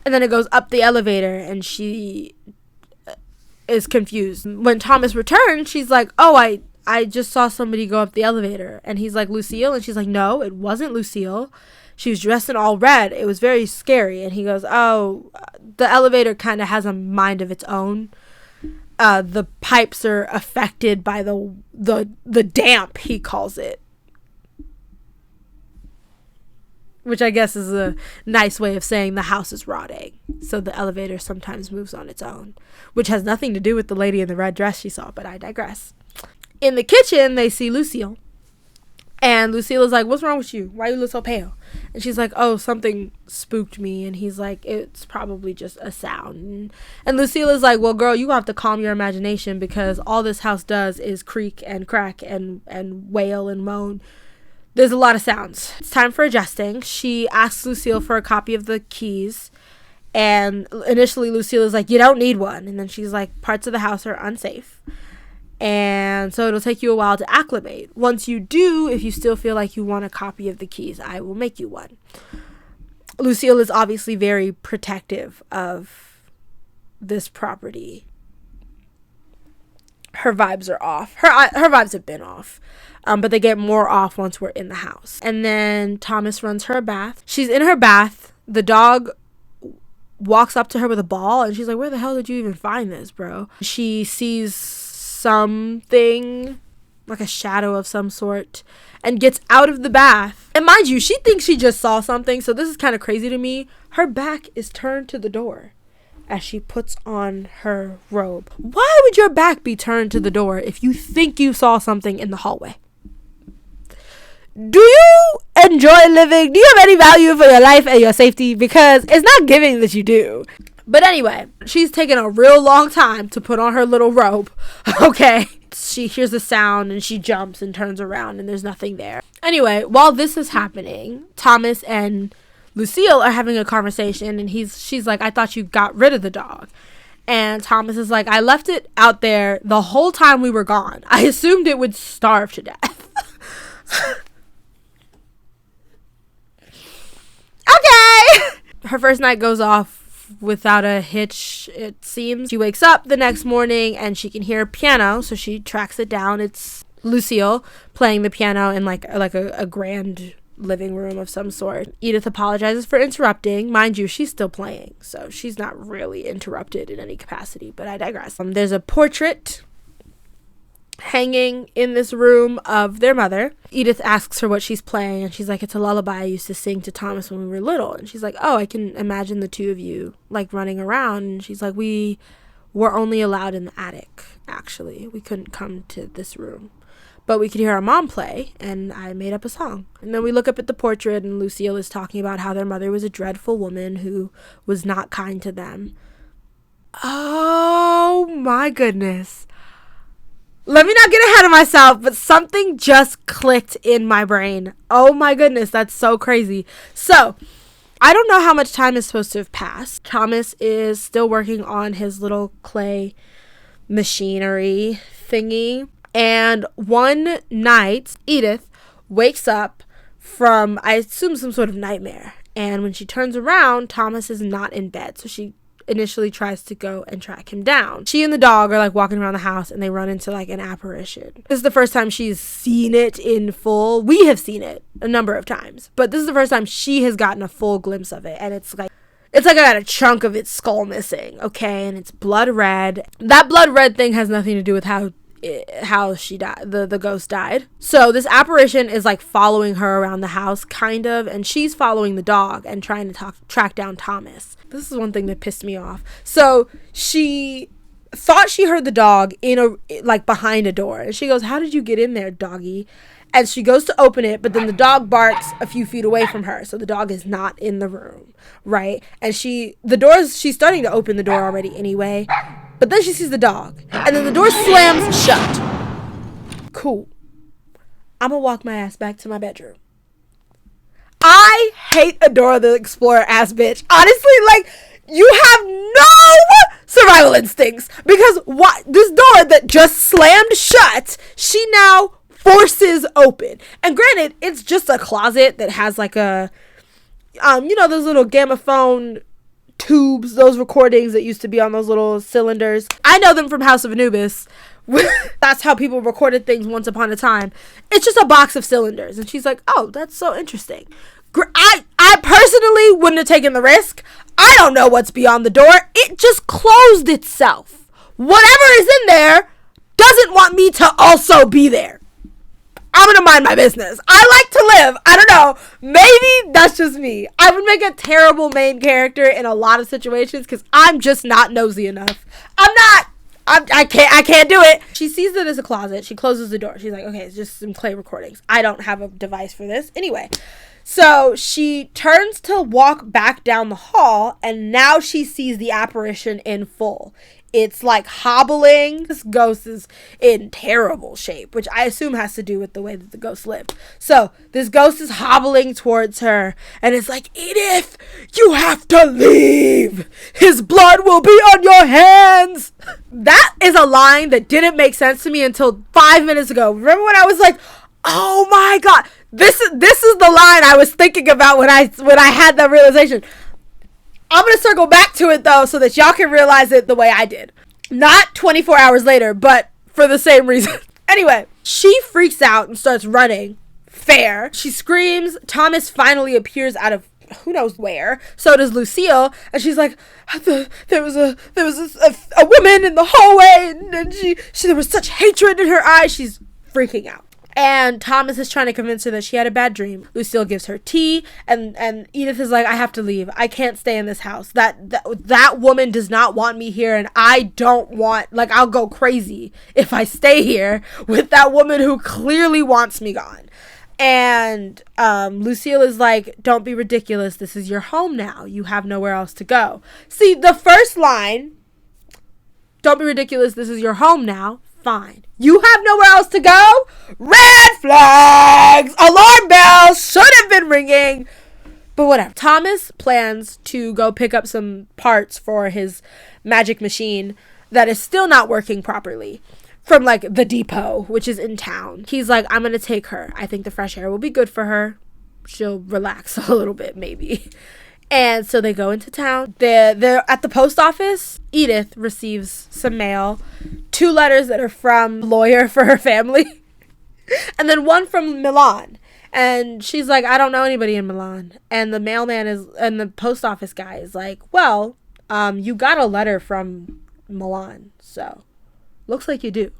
And then it goes up the elevator, and she is confused. When Thomas returns, she's like, oh, I just saw somebody go up the elevator. And he's like, Lucille? And she's like, no, it wasn't Lucille. She was dressed in all red. It was very scary. And he goes, oh, the elevator kind of has a mind of its own. The pipes are affected by the damp, he calls it. Which I guess is a nice way of saying the house is rotting. So the elevator sometimes moves on its own. Which has nothing to do with the lady in the red dress she saw, but I digress. In the kitchen, they see Lucille. And Lucille is like, what's wrong with you? Why you look so pale? And she's like, oh, something spooked me. And he's like, it's probably just a sound. And Lucille is like, well, girl, you have to calm your imagination, because all this house does is creak and crack and wail and moan. There's a lot of sounds. It's time for adjusting. She asks Lucille for a copy of the keys. And initially Lucille is like, you don't need one. And then she's like, parts of the house are unsafe. And so it'll take you a while to acclimate. Once you do, if you still feel like you want a copy of the keys, I will make you one. Lucille is obviously very protective of this property. Her vibes are off. Her vibes have been off. But they get more off once we're in the house. And then Thomas runs her a bath. She's in her bath. The dog walks up to her with a ball, and she's like, where the hell did you even find this, bro? She sees something, like a shadow of some sort, and gets out of the bath. And mind you, she thinks she just saw something, so this is kind of crazy to me. Her back is turned to the door as she puts on her robe. Why would your back be turned to the door if you think you saw something in the hallway? Do you enjoy living? Do you have any value for your life and your safety? Because it's not giving that you do. But anyway, she's taken a real long time to put on her little robe. Okay. She hears the sound and she jumps and turns around, and there's nothing there. Anyway, while this is happening, Thomas and Lucille are having a conversation, and she's like, I thought you got rid of the dog. And Thomas is like, I left it out there the whole time we were gone. I assumed it would starve to death. Okay. Her first night goes off without a hitch, it seems. She wakes up the next morning and she can hear a piano, so she tracks it down. It's Lucille playing the piano in like a grand living room of some sort. Edith apologizes for interrupting. Mind you, she's still playing, so she's not really interrupted in any capacity, but I digress. There's a portrait hanging in this room of their mother. Edith asks her what she's playing, and she's like, it's a lullaby I used to sing to Thomas when we were little. And she's like, oh, I can imagine the two of you like running around. And she's like, we were only allowed in the attic, actually. We couldn't come to this room, but we could hear our mom play, and I made up a song. And then we look up at the portrait, and Lucille is talking about how their mother was a dreadful woman who was not kind to them. Oh my goodness. Let me not get ahead of myself, but something just clicked in my brain. Oh my goodness, that's so crazy. So, I don't know how much time is supposed to have passed. Thomas is still working on his little clay machinery thingy. And one night, Edith wakes up from, I assume, some sort of nightmare. And when she turns around, Thomas is not in bed. So she initially tries to go and track him down. She and the dog are like walking around the house, and they run into like an apparition. This is the first time she's seen it in full. We have seen it a number of times, but this is the first time she has gotten a full glimpse of it. And it's like, It's like I got a chunk of its skull missing, okay, and it's blood red. That blood red thing has nothing to do with how she died, the ghost died. So this apparition is like following her around the house, kind of, and she's following the dog and trying to track down Thomas. This is one thing that pissed me off. So she thought she heard the dog behind a door, and she goes, "How did you get in there, doggy?" And she goes to open it, but then the dog barks a few feet away from her, so the dog is not in the room, right? And she's starting to open the door already anyway, but then she sees the dog, and then the door slams shut. Cool. I'm gonna walk my ass back to my bedroom. I hate a Dora the Explorer ass bitch. Honestly, like, you have no survival instincts, because this door that just slammed shut, she now forces open. And granted, it's just a closet that has like a those little Gamophone tubes, those recordings that used to be on those little cylinders. I know them from House of Anubis. That's how people recorded things once upon a time. It's just a box of cylinders. And she's like, "Oh, that's so interesting." I personally wouldn't have taken the risk. I don't know what's beyond the door. It just closed itself. Whatever is in there doesn't want me to also be there. I'm gonna mind my business. I like to live. I don't know. Maybe that's just me. I would make a terrible main character in a lot of situations because I'm just not nosy enough. I can't do it. She sees that it's a closet. She closes the door. She's like, okay, it's just some clay recordings. I don't have a device for this. Anyway, so she turns to walk back down the hall, and now she sees the apparition in full. It's like hobbling. This ghost is in terrible shape, which I assume has to do with the way that the ghost lived. So this ghost is hobbling towards her, and it's like, "Edith, you have to leave. His blood will be on your hands." That is a line that didn't make sense to me until 5 minutes ago. Remember when I was like, "Oh my God, this is the line I was thinking about when I had that realization." I'm going to circle back to it, though, so that y'all can realize it the way I did. Not 24 hours later, but for the same reason. Anyway, she freaks out and starts running. Fair. She screams. Thomas finally appears out of who knows where. So does Lucille. And she's like, there was a woman in the hallway, and there was such hatred in her eyes. She's freaking out. And Thomas is trying to convince her that she had a bad dream. Lucille gives her tea, and Edith is like, "I have to leave. I can't stay in this house. That woman does not want me here, and I don't want, I'll go crazy if I stay here with that woman who clearly wants me gone." And Lucille is like, "Don't be ridiculous. This is your home now. You have nowhere else to go." See, the first line, "Don't be ridiculous. This is your home now." Fine. You have nowhere else to go? Red flags! Alarm bells should have been ringing. But whatever. Thomas plans to go pick up some parts for his magic machine that is still not working properly from the depot, which is in town. He's like, "I'm going to take her. I think the fresh air will be good for her. She'll relax a little bit, maybe." And so they go into town. They're at the post office. Edith receives some mail. 2 letters that are from a lawyer for her family. And then one from Milan. And she's like, "I don't know anybody in Milan." And the mailman and the post office guy is like, "Well, you got a letter from Milan. So looks like you do."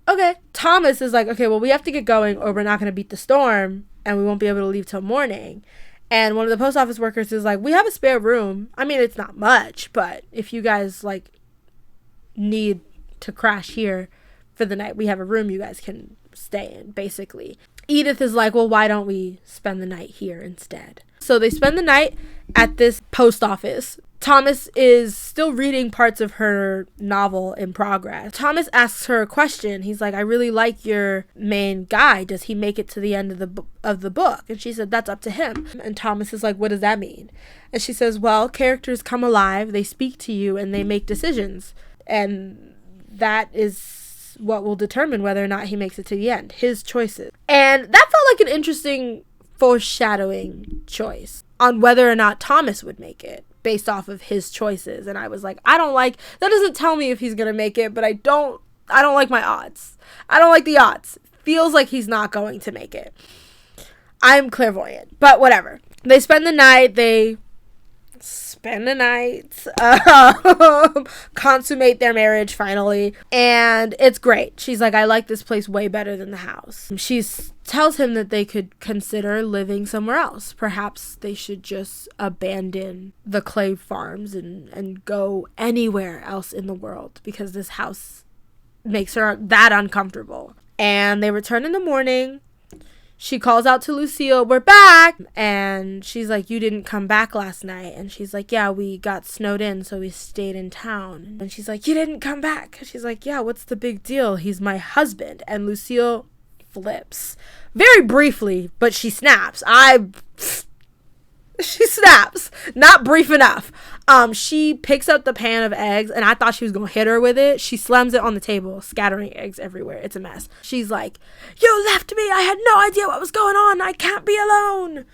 Okay. Thomas is like, "Okay, well, we have to get going or we're not going to beat the storm. And we won't be able to leave till morning." And one of the post office workers is like, "We have a spare room. I mean, it's not much, but if you guys need to crash here for the night, we have a room you guys can stay in," basically. Edith is like, "Well, why don't we spend the night here instead?" So they spend the night at this post office. Thomas is still reading parts of her novel in progress. Thomas asks her a question. He's like, "I really like your main guy. Does he make it to the end of the book?" And she said, "That's up to him." And Thomas is like, "What does that mean?" And she says, "Well, characters come alive, they speak to you, and they make decisions. And that is what will determine whether or not he makes it to the end. His choices." And that felt like an interesting foreshadowing choice on whether or not Thomas would make it based off of his choices. And I was like, that doesn't tell me if he's gonna make it, but I don't like my odds. I don't like the odds. Feels like he's not going to make it. I'm clairvoyant, but whatever. They spend the night, they spend the night, consummate their marriage finally, and it's great. She's like, I like this place way better than the house. She tells him that they could consider living somewhere else. Perhaps they should just abandon the clay farms and go anywhere else in the world, because this house makes her that uncomfortable. And they return in the morning. She calls out to Lucille, we're back! And she's like, you didn't come back last night. And she's like, yeah, we got snowed in, so we stayed in town. And she's like, you didn't come back. She's like, yeah, what's the big deal? He's my husband. And Lucille flips. Very briefly, but she snaps. She snaps. Not brief enough. She picks up the pan of eggs, and I thought she was gonna hit her with it. She slams it on the table, scattering eggs everywhere. It's a mess. She's like, you left me. I had no idea what was going on. I can't be alone.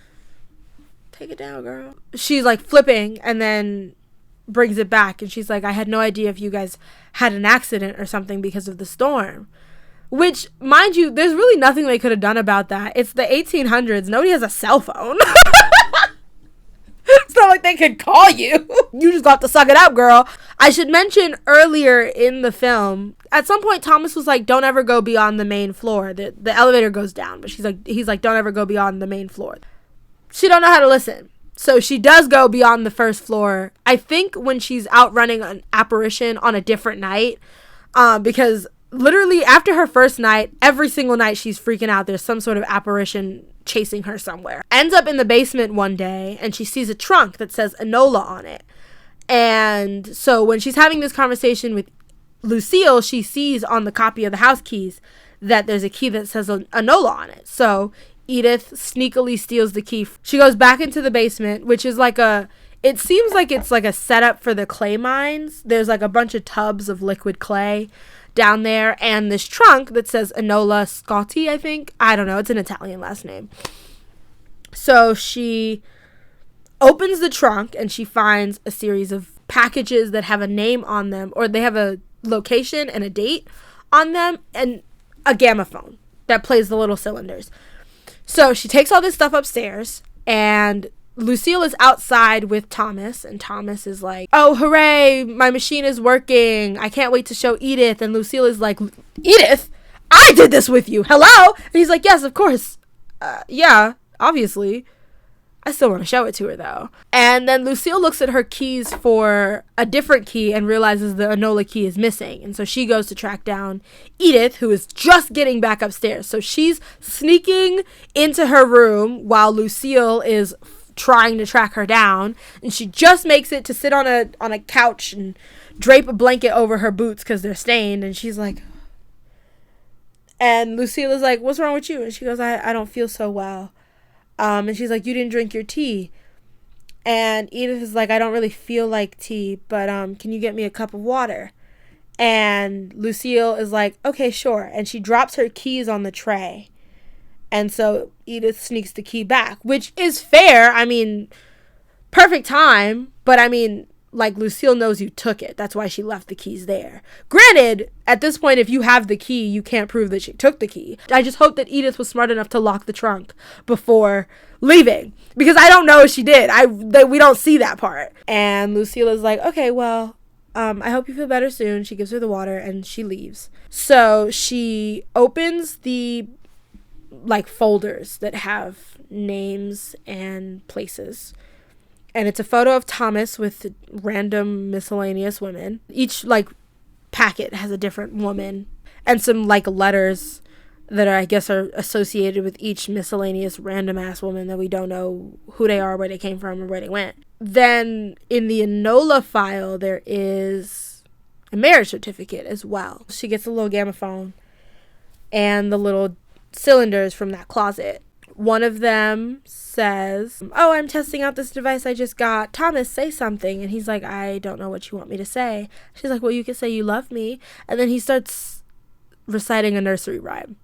Take it down, girl. She's like flipping, and then brings it back, and she's like, I had no idea if you guys had an accident or something because of the storm. Which, mind you, there's really nothing they could have done about that. It's the 1800s. Nobody has a cell phone. It's not like they could call you. You just got to suck it up, girl. I should mention earlier in the film, at some point Thomas was like, don't ever go beyond the main floor. The elevator goes down, but he's like, don't ever go beyond the main floor. She don't know how to listen. So she does go beyond the first floor. I think when she's out running an apparition on a different night, because literally after her first night, every single night she's freaking out. There's some sort of apparition chasing her somewhere. Ends up in the basement one day, and she sees a trunk that says Enola on it. And so when she's having this conversation with Lucille, she sees on the copy of the house keys that there's a key that says Enola on it. So Edith sneakily steals the key. She goes back into the basement, which is like it seems like it's like a setup for the clay mines. There's like a bunch of tubs of liquid clay down there, and this trunk that says Enola Scotti, I think. I don't know. It's an Italian last name. So she opens the trunk, and she finds a series of packages that have a name on them, or they have a location and a date on them, and a gramophone that plays the little cylinders. So she takes all this stuff upstairs, and Lucille is outside with Thomas, and Thomas is like, oh, hooray, my machine is working. I can't wait to show Edith. And Lucille is like, Edith? I did this with you. Hello? And he's like, yes, of course. Yeah, obviously. I still want to show it to her, though. And then Lucille looks at her keys for a different key and realizes the Enola key is missing. And so she goes to track down Edith, who is just getting back upstairs. So she's sneaking into her room while Lucille is trying to track her down, and she just makes it to sit on a couch and drape a blanket over her boots because they're stained. And she's like, and Lucille is like, what's wrong with you? And she goes, I don't feel so well. And she's like, you didn't drink your tea. And Edith is like, I don't really feel like tea, but can you get me a cup of water? And Lucille is like, okay, sure. And she drops her keys on the tray. And so Edith sneaks the key back, which is fair. I mean, perfect time. But I mean, like, Lucille knows you took it. That's why she left the keys there. Granted, at this point, if you have the key, you can't prove that she took the key. I just hope that Edith was smart enough to lock the trunk before leaving, because I don't know if she did. We don't see that part. And Lucille is like, okay, well, I hope you feel better soon. She gives her the water and she leaves. So she opens the like folders that have names and places, and it's a photo of Thomas with random miscellaneous women. Each like packet has a different woman and some like letters that are, I guess, are associated with each miscellaneous random ass woman that we don't know who they are, where they came from, or where they went. Then in the Enola file there is a marriage certificate as well. She gets a little gramophone and the little cylinders from that closet. One of them says, oh, I'm testing out this device I just got. Thomas, say something. And he's like, I don't know what you want me to say. She's like, well, you could say you love me. And then he starts reciting a nursery rhyme.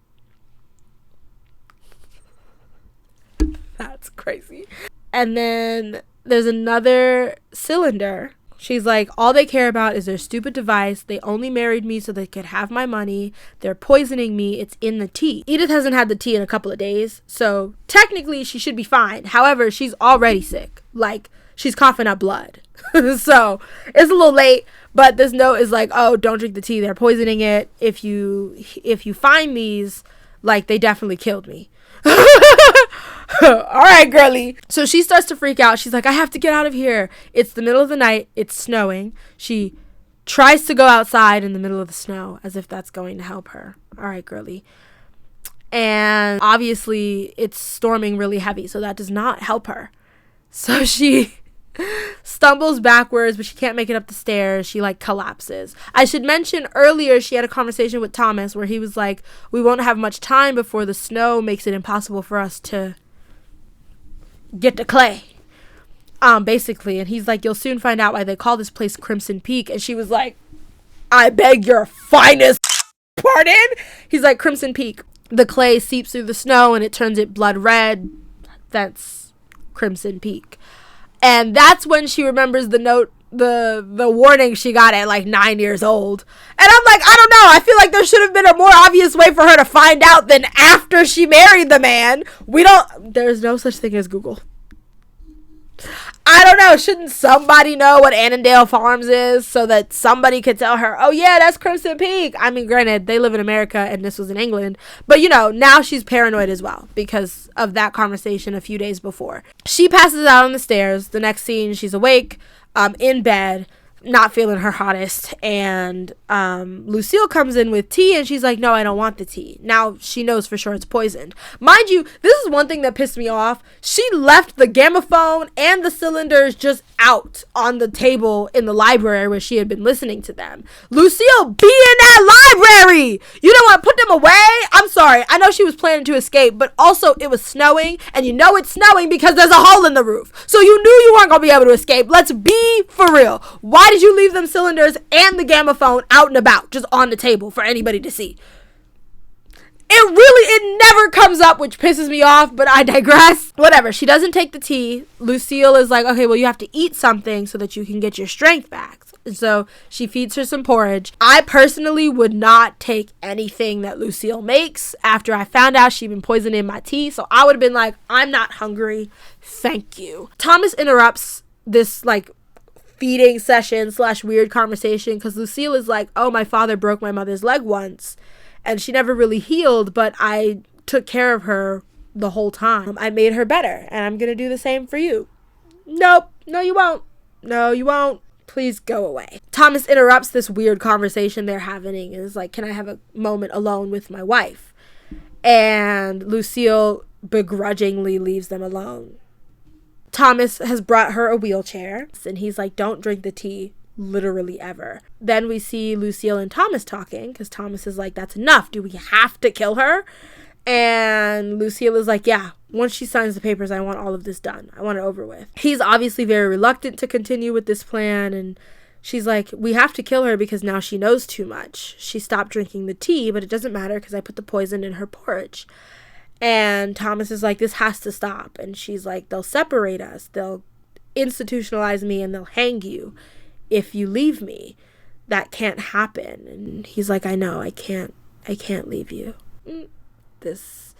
That's crazy. And then there's another cylinder. She's like, all they care about is their stupid device. They only married me so they could have my money. They're poisoning me. It's in the tea. Edith hasn't had the tea in a couple of days, so technically she should be fine. However, she's already sick. Like, she's coughing up blood. So it's a little late, but this note is like, oh, don't drink the tea, they're poisoning it. If you find these, like, they definitely killed me. All right, girly. So she starts to freak out. She's like, I have to get out of here. It's the middle of the night, it's snowing. She tries to go outside in the middle of the snow as if that's going to help her. All right, girly. And obviously it's storming really heavy, so that does not help her. So she stumbles backwards, but she can't make it up the stairs. She like collapses. I should mention earlier she had a conversation with Thomas where he was like, we won't have much time before the snow makes it impossible for us to get to Clay. Basically. And he's like, you'll soon find out why they call this place Crimson Peak. And she was like, I beg your finest pardon? He's like, Crimson Peak. The clay seeps through the snow and it turns it blood red. That's Crimson Peak. And that's when she remembers the note, the warning she got at like 9 years old. And I'm like, I don't know. I feel like there should have been a more obvious way for her to find out than after she married the man. There's no such thing as Google. I don't know. Shouldn't somebody know what Annandale Farms is so that somebody could tell her, oh yeah, that's Crimson Peak? I mean, granted, they live in America and this was in England. But, you know, now she's paranoid as well because of that conversation a few days before. She passes out on the stairs. The next scene, she's awake, in bed, not feeling her hottest. And Lucille comes in with tea and she's like, no, I don't want the tea. Now she knows for sure it's poisoned. Mind you, this is one thing that pissed me off. She left the gamophone and the cylinders just out on the table in the library where she had been listening to them. Lucille, be in that library! You don't want to put them away? I'm sorry. I know she was planning to escape, but also it was snowing, and you know it's snowing because there's a hole in the roof. So you knew you weren't going to be able to escape. Let's be for real. Why did you leave them cylinders and the gamophone out and about, just on the table for anybody to see? It never comes up, which pisses me off, but I digress. Whatever. She doesn't take the tea. Lucille is like, okay, well, you have to eat something so that you can get your strength back. So she feeds her some porridge. I personally would not take anything that Lucille makes after I found out she'd been poisoning my tea. So I would have been like, I'm not hungry. Thank you. Thomas interrupts this, like, feeding session / weird conversation because Lucille is like, oh, my father broke my mother's leg once and she never really healed, but I took care of her the whole time. I made her better and I'm gonna do the same for you. Nope. No, you won't. No, you won't. Please go away. Thomas interrupts this weird conversation they're having and is like, can I have a moment alone with my wife? And Lucille begrudgingly leaves them alone. Thomas has brought her a wheelchair and he's like, don't drink the tea literally ever. Then we see Lucille and Thomas talking because Thomas is like, that's enough. Do we have to kill her? And Lucille is like, yeah, once she signs the papers, I want all of this done. I want it over with. He's obviously very reluctant to continue with this plan. And she's like, we have to kill her because now she knows too much. She stopped drinking the tea, but it doesn't matter because I put the poison in her porridge. And Thomas is like, this has to stop. And she's like, they'll separate us. They'll institutionalize me and they'll hang you if you leave me. That can't happen. And he's like, I know, I can't leave you. This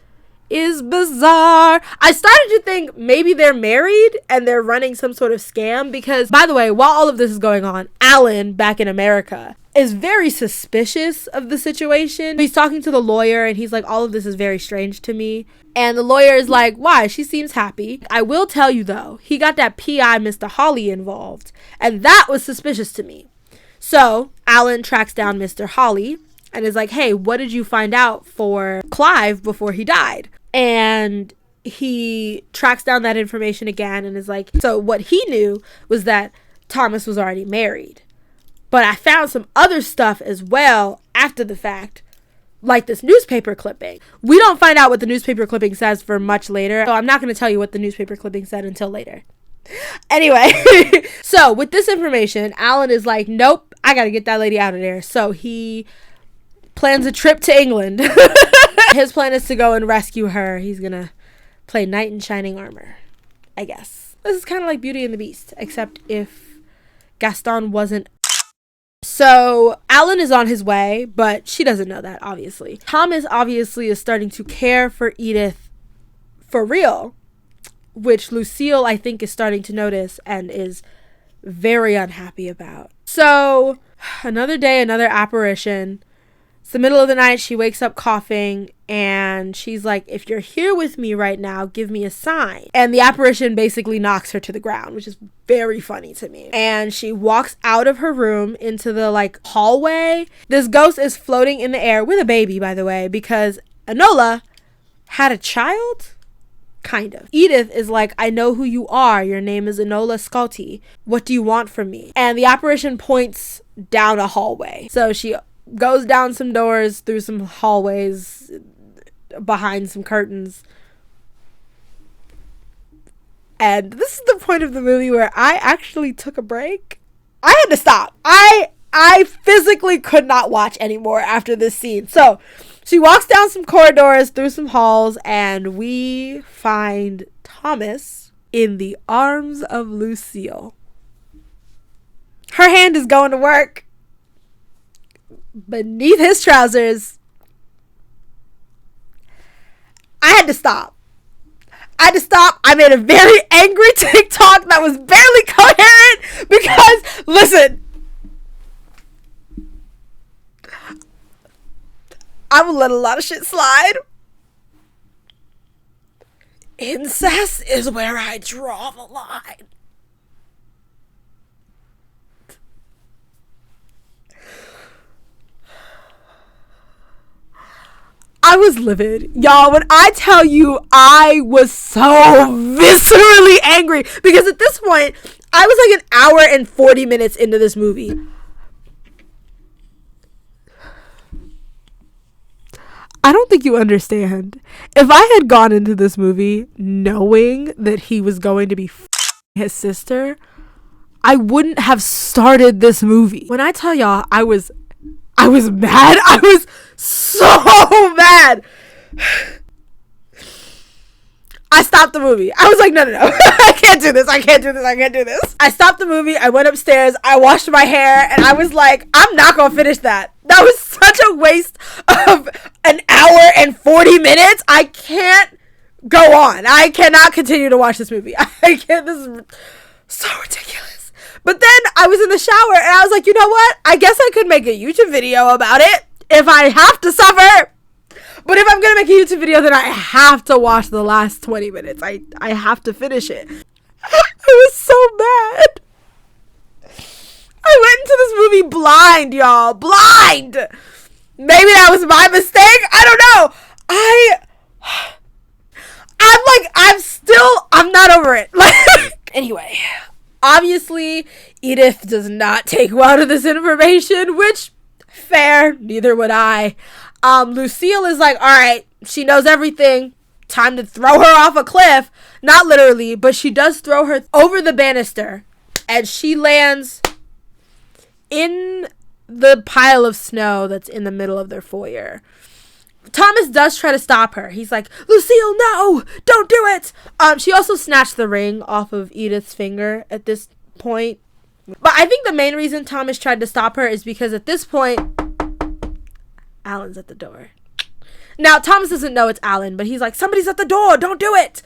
is bizarre. I started to think maybe they're married and they're running some sort of scam because, by the way, while all of this is going on, Alan, back in America, is very suspicious of the situation. He's talking to the lawyer and he's like, all of this is very strange to me. And the lawyer is like, why? She seems happy. I will tell you though, he got that PI, Mr. Hawley, involved. And that was suspicious to me. So Alan tracks down Mr. Hawley and is like, hey, what did you find out for Clive before he died? And he tracks down that information again and is like, so what he knew was that Thomas was already married. But I found some other stuff as well after the fact, like this newspaper clipping. We don't find out what the newspaper clipping says for much later, so I'm not going to tell you what the newspaper clipping said until later. Anyway, so with this information, Alan is like, nope, I got to get that lady out of there. So he plans a trip to England. His plan is to go and rescue her. He's going to play knight in shining armor, I guess. This is kind of like Beauty and the Beast, except if Gaston wasn't. So Alan is on his way, but she doesn't know that, obviously. Thomas obviously is starting to care for Edith for real which Lucille, I think, is starting to notice and is very unhappy about. So, another day, another apparition. It's the middle of the night. She wakes up coughing, and she's like, if you're here with me right now, give me a sign. And the apparition basically knocks her to the ground, which is very funny to me. And she walks out of her room into the like hallway. This ghost is floating in the air with a baby, by the way, because Enola had a child. Kind of. Edith is like, I know who you are. Your name is Enola Sculti. What do you want from me? And the apparition points down a hallway. So she goes down some doors, through some hallways, behind some curtains. And this is the point of the movie where I actually took a break. I had to stop. I physically could not watch anymore after this scene. So she walks down some corridors, through some halls, and we find Thomas in the arms of Lucille. Her hand is going to work beneath his trousers. I had to stop. I made a very angry TikTok that was barely coherent because, listen, I will let a lot of shit slide. Incest is where I draw the line. I was livid. Y'all, when I tell you I was so viscerally angry, because at this point, I was like an hour and 40 minutes into this movie. I don't think you understand. If I had gone into this movie knowing that he was going to be his sister, I wouldn't have started this movie. When I tell y'all I was mad, I was so mad. I stopped the movie. I was like, no. I can't do this. I stopped the movie. I went upstairs. I washed my hair. And I was like, I'm not going to finish that. That was such a waste of an hour and 40 minutes. I can't go on. I cannot continue to watch this movie. I can't. This is so ridiculous. But then I was in the shower and I was like, you know what? I guess I could make a YouTube video about it if I have to suffer. But if I'm going to make a YouTube video, then I have to watch the last 20 minutes. I have to finish it. I was so mad. I went into this movie blind, y'all. Blind. Maybe that was my mistake. I don't know. I'm not over it. Anyway, obviously, Edith does not take well to this information, which, fair, neither would I. Lucille is like, all right, she knows everything. Time to throw her off a cliff. Not literally, but she does throw her over the banister. And she lands in the pile of snow that's in the middle of their foyer. Thomas does try to stop her. He's like, Lucille, no, don't do it. She also snatched the ring off of Edith's finger at this point. But I think the main reason Thomas tried to stop her is because at this point, Alan's at the door. Now, Thomas doesn't know it's Alan, but he's like, somebody's at the door, don't do it.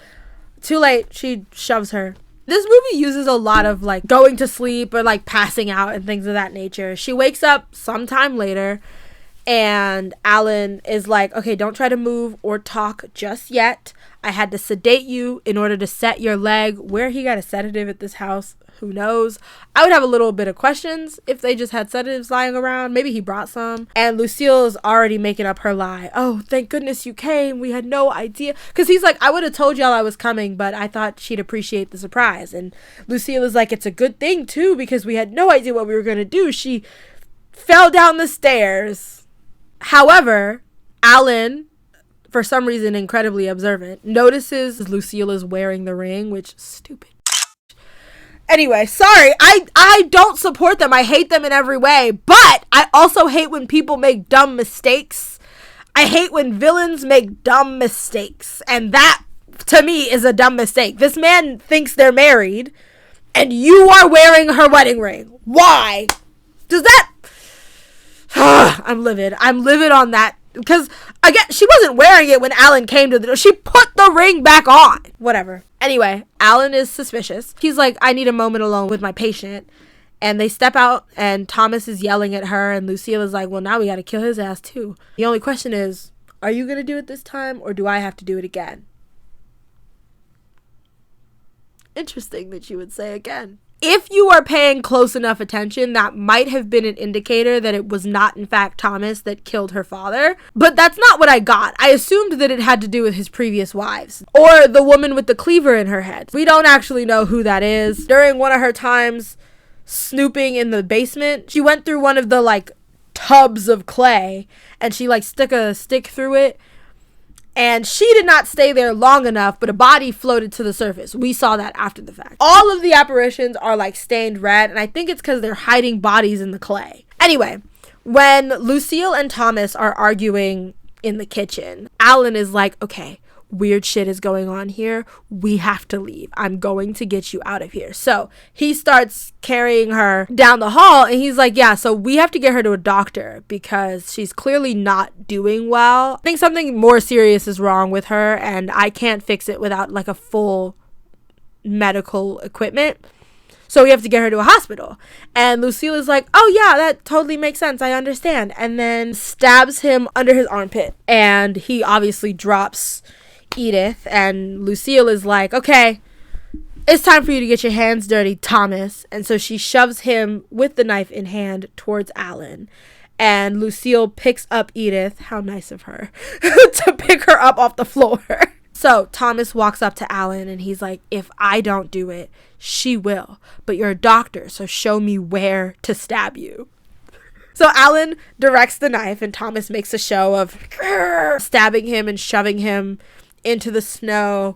Too late, she shoves her. This movie uses a lot of like going to sleep or like passing out and things of that nature. She wakes up sometime later and Alan is like, okay, don't try to move or talk just yet. I had to sedate you in order to set your leg. Where he got a sedative at this house, who knows? I would have a little bit of questions if they just had sedatives lying around. Maybe he brought some. And Lucille is already making up her lie. Oh, thank goodness you came. We had no idea. Because he's like, I would have told y'all I was coming, but I thought she'd appreciate the surprise. And Lucille is like, it's a good thing, too, because we had no idea what we were going to do. She fell down the stairs. However, Alan, for some reason incredibly observant, notices Lucille is wearing the ring, which, stupid. Anyway, sorry, I don't support them. I hate them in every way, but I also hate when people make dumb mistakes. I hate when villains make dumb mistakes, and that, to me, is a dumb mistake. This man thinks they're married, and you are wearing her wedding ring. Why? Does that... I'm livid. I'm livid on that Because, again, she wasn't wearing it when Alan came to the door. She put the ring back on. Whatever. Anyway, Alan is suspicious. He's like, I need a moment alone with my patient. And they step out, and Thomas is yelling at her, and Lucille is like, well, now we gotta kill his ass, too. The only question is, are you gonna do it this time, or do I have to do it again? Interesting that you would say again. If you are paying close enough attention, that might have been an indicator that it was not, in fact, Thomas that killed her father. But that's not what I got. I assumed that it had to do with his previous wives. Or the woman with the cleaver in her head. We don't actually know who that is. During one of her times snooping in the basement, she went through one of the, like, tubs of clay. And she, like, stuck a stick through it. And she did not stay there long enough, but a body floated to the surface. We saw that after the fact. All of the apparitions are like stained red, and I think it's because they're hiding bodies in the clay. Anyway, when Lucille and Thomas are arguing in the kitchen, Alan is like, okay, weird shit is going on here. We have to leave. I'm going to get you out of here. So he starts carrying her down the hall, and he's like, yeah, so we have to get her to a doctor because she's clearly not doing well. I think something more serious is wrong with her, and I can't fix it without like a full medical equipment. So we have to get her to a hospital. And Lucille is like, oh yeah, that totally makes sense. I understand. And then stabs him under his armpit. And he obviously drops Edith, and Lucille is like, okay, it's time for you to get your hands dirty, Thomas. And so she shoves him with the knife in hand towards Alan, and Lucille picks up Edith, how nice of her, to pick her up off the floor. So Thomas walks up to Alan, and he's like, if I don't do it, she will, but you're a doctor, so show me where to stab you. So Alan directs the knife, and Thomas makes a show of stabbing him and shoving him into the snow.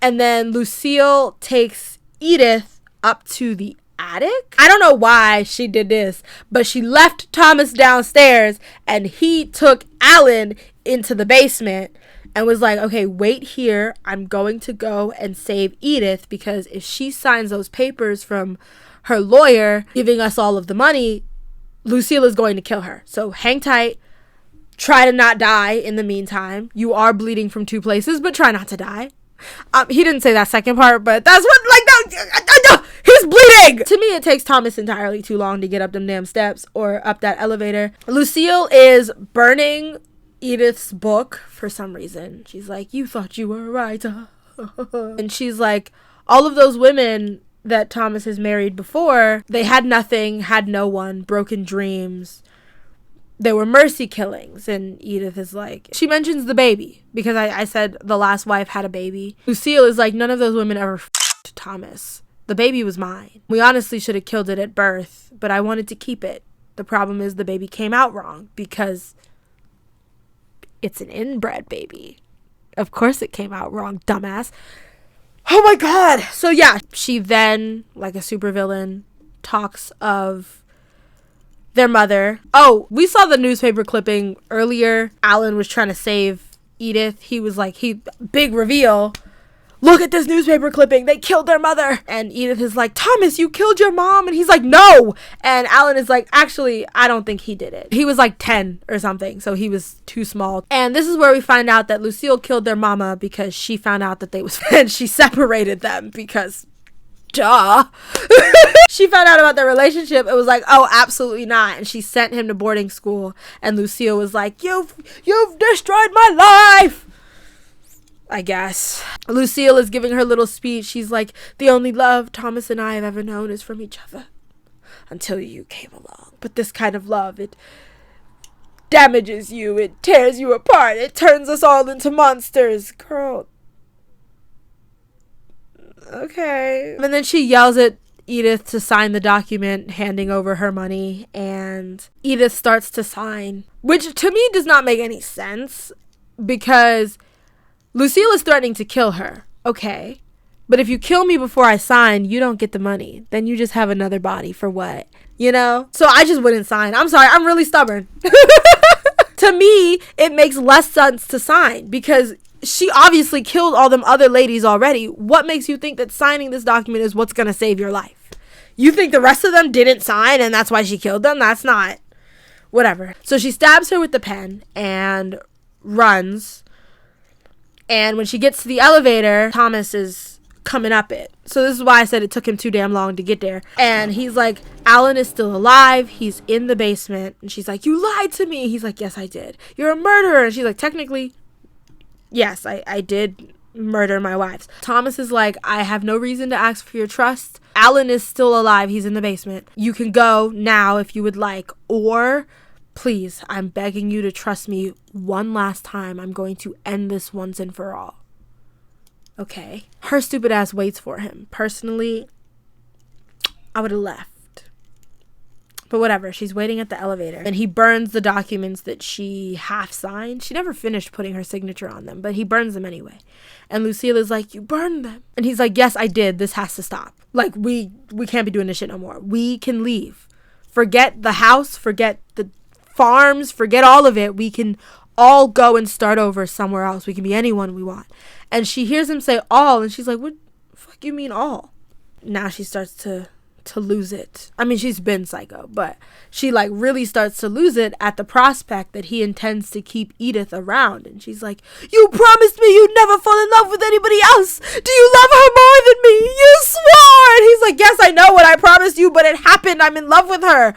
And then Lucille takes Edith up to the attic. I don't know why she did this, but she left Thomas downstairs, and he took Alan into the basement and was like, okay, wait here. I'm going to go and save Edith, because if she signs those papers from her lawyer giving us all of the money, Lucille is going to kill her. So hang tight. Try to not die in the meantime. You are bleeding from 2 places, but try not to die. He didn't say that second part, but that's what, like, no, he's bleeding! To me, it takes Thomas entirely too long to get up them damn steps or up that elevator. Lucille is burning Edith's book for some reason. She's like, you thought you were a writer. And she's like, all of those women that Thomas has married before, they had nothing, had no one, broken dreams. They were mercy killings. And Edith is like, she mentions the baby, because I said the last wife had a baby. Lucille is like, none of those women ever f***ed Thomas. The baby was mine. We honestly should have killed it at birth, but I wanted to keep it. The problem is the baby came out wrong, because it's an inbred baby. Of course it came out wrong, dumbass. Oh my god. So yeah, she then, like a supervillain, talks of their mother. Oh, we saw the newspaper clipping earlier. Alan was trying to save Edith. He was like, big reveal. Look at this newspaper clipping. They killed their mother. And Edith is like, Thomas, you killed your mom. And he's like, no. And Alan is like, actually, I don't think he did it. He was like 10 or something, so he was too small. And this is where we find out that Lucille killed their mama because she found out that they was and she separated them because duh. She found out about their relationship. It was like, oh, absolutely not. And she sent him to boarding school. And Lucille was like, you've destroyed my life, I guess. Lucille is giving her little speech. She's like, the only love Thomas and I have ever known is from each other until you came along. But this kind of love, it damages you. It tears you apart. It turns us all into monsters. Girl. Okay. And then she yells at Edith to sign the document, handing over her money, and Edith starts to sign, which to me does not make any sense, because Lucille is threatening to kill her. Okay. But if you kill me before I sign, you don't get the money. Then you just have another body for what? You know? So I just wouldn't sign. I'm sorry. I'm really stubborn. To me, it makes less sense to sign, because she obviously killed all them other ladies already. What makes you think that signing this document is what's going to save your life? You think the rest of them didn't sign and that's why she killed them? That's not Whatever. So she stabs her with the pen and runs. And when she gets to the elevator, Thomas is coming up it. So this is why I said it took him too damn long to get there. And he's like, Alan is still alive. He's in the basement. And she's like, you lied to me. He's like, yes, I did. You're a murderer. And she's like, technically, yes, I did murder my wives. Thomas is like, I have no reason to ask for your trust. Alan is still alive. He's in the basement. You can go now if you would like, or please, I'm begging you to trust me one last time. I'm going to end this once and for all. Okay. Her stupid ass waits for him. Personally, I would have left. But whatever, she's waiting at the elevator. And he burns the documents that she half signed. She never finished putting her signature on them, but he burns them anyway. And Lucille is like, you burned them. And he's like, yes, I did. This has to stop. Like, we can't be doing this shit no more. We can leave. Forget the house. Forget the farms. Forget all of it. We can all go and start over somewhere else. We can be anyone we want. And she hears him say all. And she's like, what the fuck you mean all? Now she starts to lose it. I mean, she's been psycho, but she like really starts to lose it at the prospect that he intends to keep Edith around. And she's like, you promised me you'd never fall in love with anybody else. Do you love her more than me? You swore. And he's like, yes, I know what I promised you, but it happened. I'm in love with her.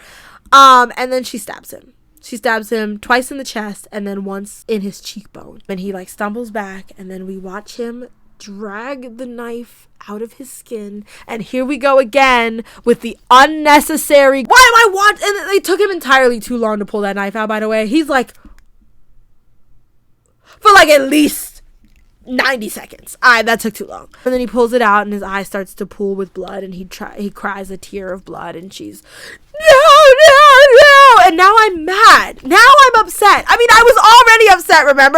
And then she stabs him. She stabs him twice in the chest and then once in his cheekbone. And he like stumbles back, and then we watch him drag the knife out of his skin. And here we go again with the unnecessary, and they took him entirely too long to pull that knife out, by the way. He's like, for like at least 90 seconds. That took too long. And then he pulls it out and his eye starts to pool with blood, and he cries a tear of blood, and she's, no. And now I'm mad. Now I'm upset. I mean, I was already upset, remember?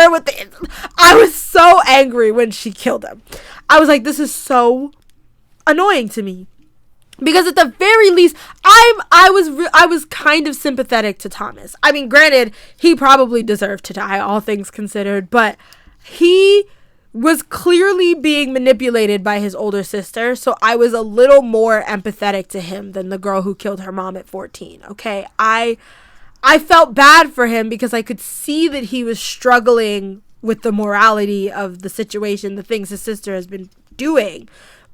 I was so angry when she killed him. I was like, this is so annoying to me. Because at the very least, I was kind of sympathetic to Thomas. I mean, granted, he probably deserved to die, all things considered, but he was clearly being manipulated by his older sister, so I was a little more empathetic to him than the girl who killed her mom at 14, okay? I felt bad for him because I could see that he was struggling with the morality of the situation, the things his sister has been doing.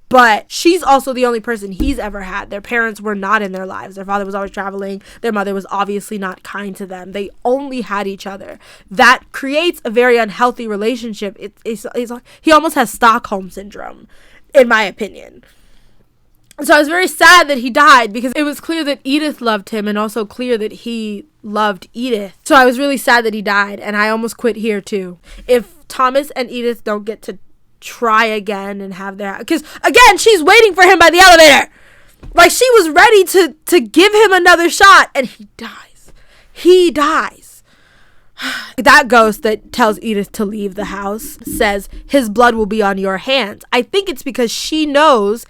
But she's also the only person he's ever had. Their parents were not in their lives. Their father was always traveling. Their mother was obviously not kind to them. They only had each other. That creates a very unhealthy relationship. He almost has Stockholm syndrome, in my opinion. So I was very sad that he died because it was clear that Edith loved him and also clear that he loved Edith. So I was really sad that he died, and I almost quit here too. If Thomas and Edith don't get to try again and have their, because again, she's waiting for him by the elevator, like she was ready to give him another shot, and he dies. That ghost that tells Edith to leave the house says his blood will be on your hands. I think it's because she knows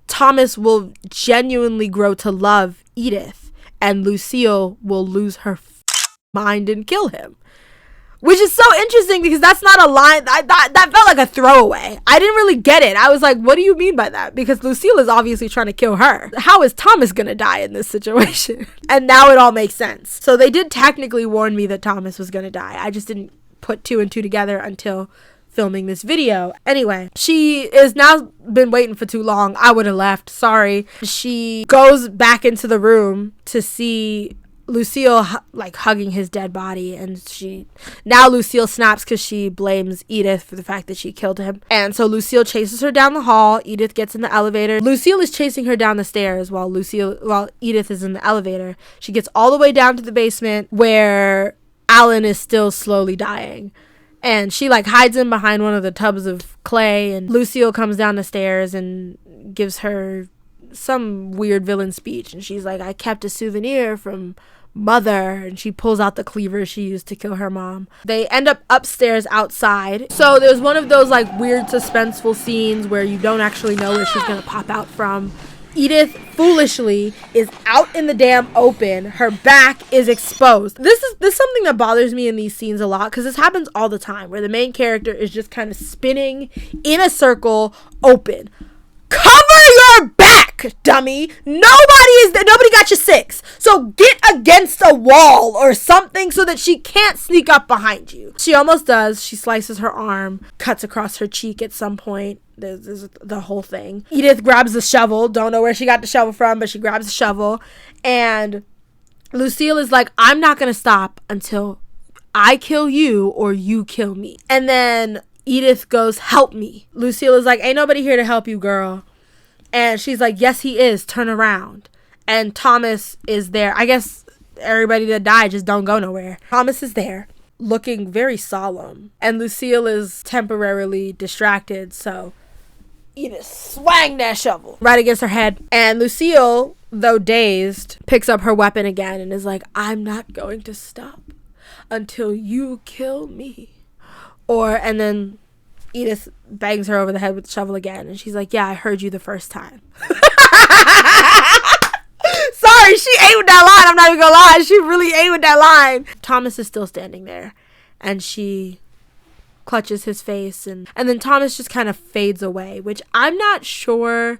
Thomas will genuinely grow to love Edith and Lucille will lose her mind and kill him. Which is so interesting because that's not a line. That felt like a throwaway. I didn't really get it. I was like, what do you mean by that? Because Lucille is obviously trying to kill her. How is Thomas going to die in this situation? And now it all makes sense. So they did technically warn me that Thomas was going to die. I just didn't put two and two together until filming this video. Anyway, she is now been waiting for too long. I would have left. Sorry. She goes back into the room to see Lucille like hugging his dead body, and now Lucille snaps because she blames Edith for the fact that she killed him. And so Lucille chases her down the hall. Edith gets in the elevator. Lucille is chasing her down the stairs while Edith is in the elevator. She gets all the way down to the basement where Alan is still slowly dying, and she like hides him behind one of the tubs of clay, and Lucille comes down the stairs and gives her some weird villain speech, and she's like, I kept a souvenir from mother, and she pulls out the cleaver she used to kill her mom. They end up upstairs outside. So there's one of those like weird suspenseful scenes where you don't actually know where she's gonna pop out from. Edith foolishly is out in the damn open. Her back is exposed. This is something that bothers me in these scenes a lot, because this happens all the time where the main character is just kind of spinning in a circle open. Cover your back! back, dummy. Nobody got your 6. So get against a wall or something so that she can't sneak up behind you. She almost does. She slices her arm, cuts across her cheek at some point. There's the whole thing. Edith grabs the shovel. Don't know where she got the shovel from, but she grabs the shovel. And Lucille is like, I'm not going to stop until I kill you or you kill me. And then Edith goes, help me. Lucille is like, ain't nobody here to help you, girl. And she's like, yes, he is. Turn around. And Thomas is there. I guess everybody that died just don't go nowhere. Thomas is there, looking very solemn. And Lucille is temporarily distracted, so Edith swang that shovel right against her head. And Lucille, though dazed, picks up her weapon again and is like, I'm not going to stop until you kill me. And then Edith bangs her over the head with the shovel again. And she's like, yeah, I heard you the first time. Sorry, she ate with that line. I'm not even gonna lie. She really ate with that line. Thomas is still standing there. And she clutches his face. And then Thomas just kind of fades away. Which I'm not sure.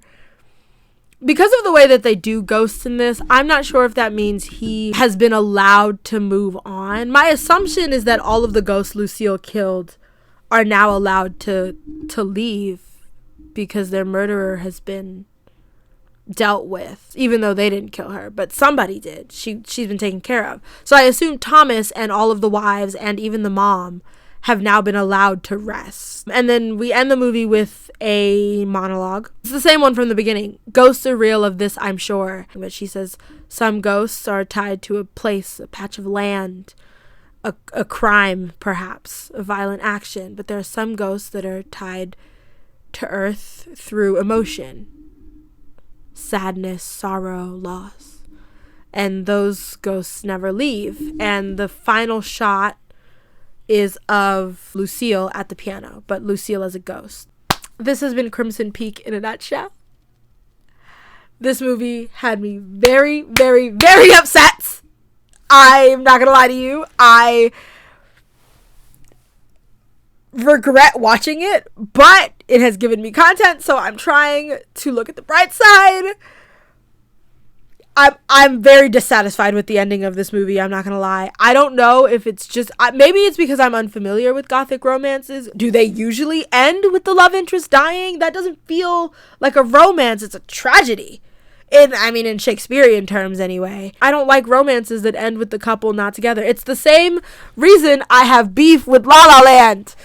Because of the way that they do ghosts in this, I'm not sure if that means he has been allowed to move on. My assumption is that all of the ghosts Lucille killed are now allowed to leave because their murderer has been dealt with, even though they didn't kill her, but somebody did. She's been taken care of. So I assume Thomas and all of the wives and even the mom have now been allowed to rest. And then we end the movie with a monologue. It's the same one from the beginning. Ghosts are real, of this I'm sure. But she says, some ghosts are tied to a place, a patch of land, a crime, perhaps, a violent action. But there are some ghosts that are tied to earth through emotion, sadness, sorrow, loss. And those ghosts never leave. And the final shot is of Lucille at the piano, but Lucille as a ghost. This has been Crimson Peak in a nutshell. This movie had me very, very, very upset. I'm not gonna lie to you. I regret watching it, but it has given me content, so I'm trying to look at the bright side. I'm very dissatisfied with the ending of this movie, I'm not gonna lie. I don't know if it's just, maybe it's because I'm unfamiliar with gothic romances. Do they usually end with the love interest dying? That doesn't feel like a romance, it's a tragedy. In Shakespearean terms anyway. I don't like romances that end with the couple not together. It's the same reason I have beef with La La Land.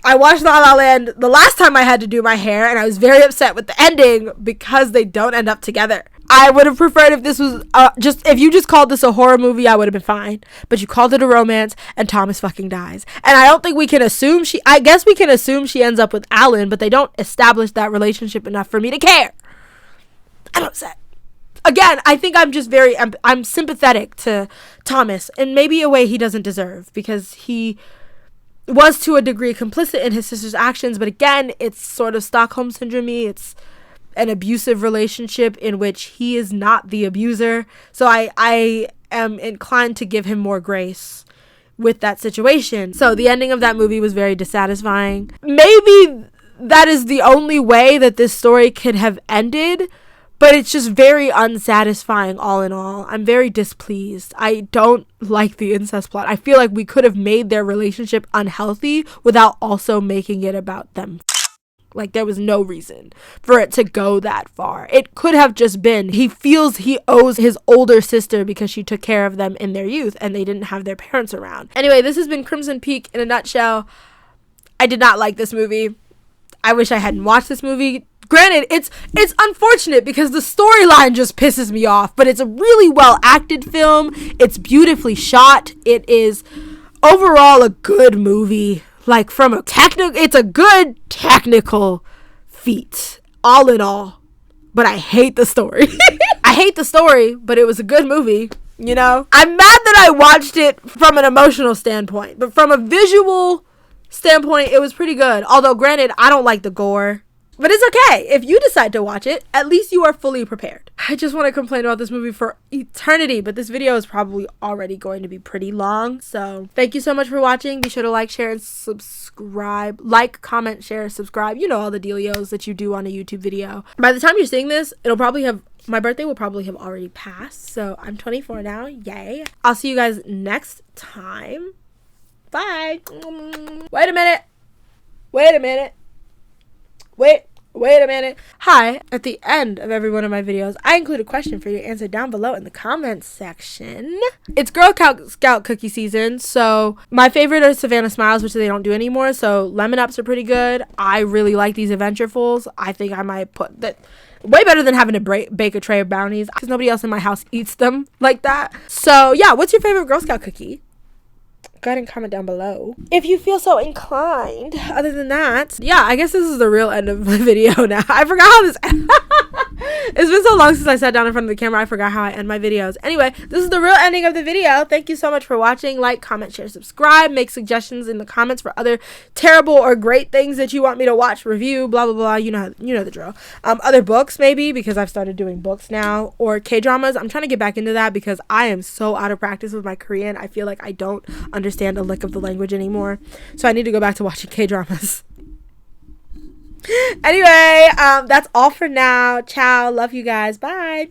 I watched La La Land the last time I had to do my hair, and I was very upset with the ending because they don't end up together. I would have preferred if this was if you just called this a horror movie, I would have been fine. But you called it a romance, and Thomas fucking dies. And I don't think we can assume I guess we can assume she ends up with Alan, but they don't establish that relationship enough for me to care. I'm upset. Again, I think I'm just I'm sympathetic to Thomas in maybe a way he doesn't deserve, because he was to a degree complicit in his sister's actions. But again, it's sort of Stockholm syndrome-y. It's an abusive relationship in which he is not the abuser. So I am inclined to give him more grace with that situation. So the ending of that movie was very dissatisfying. Maybe that is the only way that this story could have ended, but it's just very unsatisfying all in all. I'm very displeased. I don't like the incest plot. I feel like we could have made their relationship unhealthy without also making it about them. Like, there was no reason for it to go that far. It could have just been he feels he owes his older sister because she took care of them in their youth and they didn't have their parents around. Anyway, this has been Crimson Peak in a nutshell. I did not like this movie. I wish I hadn't watched this movie. Granted, it's unfortunate because the storyline just pisses me off, but it's a really well acted film. It's beautifully shot. It is overall a good movie. Like, from a it's a good technical feat, all in all. But I hate the story. I hate the story, but it was a good movie, you know? I'm mad that I watched it from an emotional standpoint, but from a visual standpoint, it was pretty good. Although, granted, I don't like the gore. But it's okay. If you decide to watch it, at least you are fully prepared. I just want to complain about this movie for eternity, but this video is probably already going to be pretty long. So thank you so much for watching. Be sure to like, share, and subscribe. Like, comment, share, subscribe. You know all the dealios that you do on a YouTube video. By the time you're seeing this, my birthday will probably have already passed. So I'm 24 now. Yay. I'll see you guys next time. Bye. Wait a minute. Wait a minute. Hi. At the end of every one of my videos, I include a question for you to answer down below in the comments section. It's Girl Scout cookie season, so my favorite are Savannah Smiles, which they don't do anymore, so Lemon Ups are pretty good. I really like these Adventurefuls. I think I might put that way better than having to bake a tray of brownies because nobody else in my house eats them like that. So yeah, what's your favorite Girl Scout cookie? Go ahead and comment down below if you feel so inclined. Other than that, yeah, I guess this is the real end of the video now. I forgot how this it's been so long since I sat down in front of the camera. I forgot how I end my videos. Anyway, this is the real ending of the video. Thank you so much for watching. Like, comment, share, subscribe. Make suggestions in the comments for other terrible or great things that you want me to watch, review, blah blah blah. You know the drill. Other books maybe, because I've started doing books now, or K-dramas. I'm trying to get back into that because I am so out of practice with my Korean. I feel like I don't understand a lick of the language anymore, so I need to go back to watching K-dramas. Anyway, that's all for now. Ciao. Love you guys. Bye.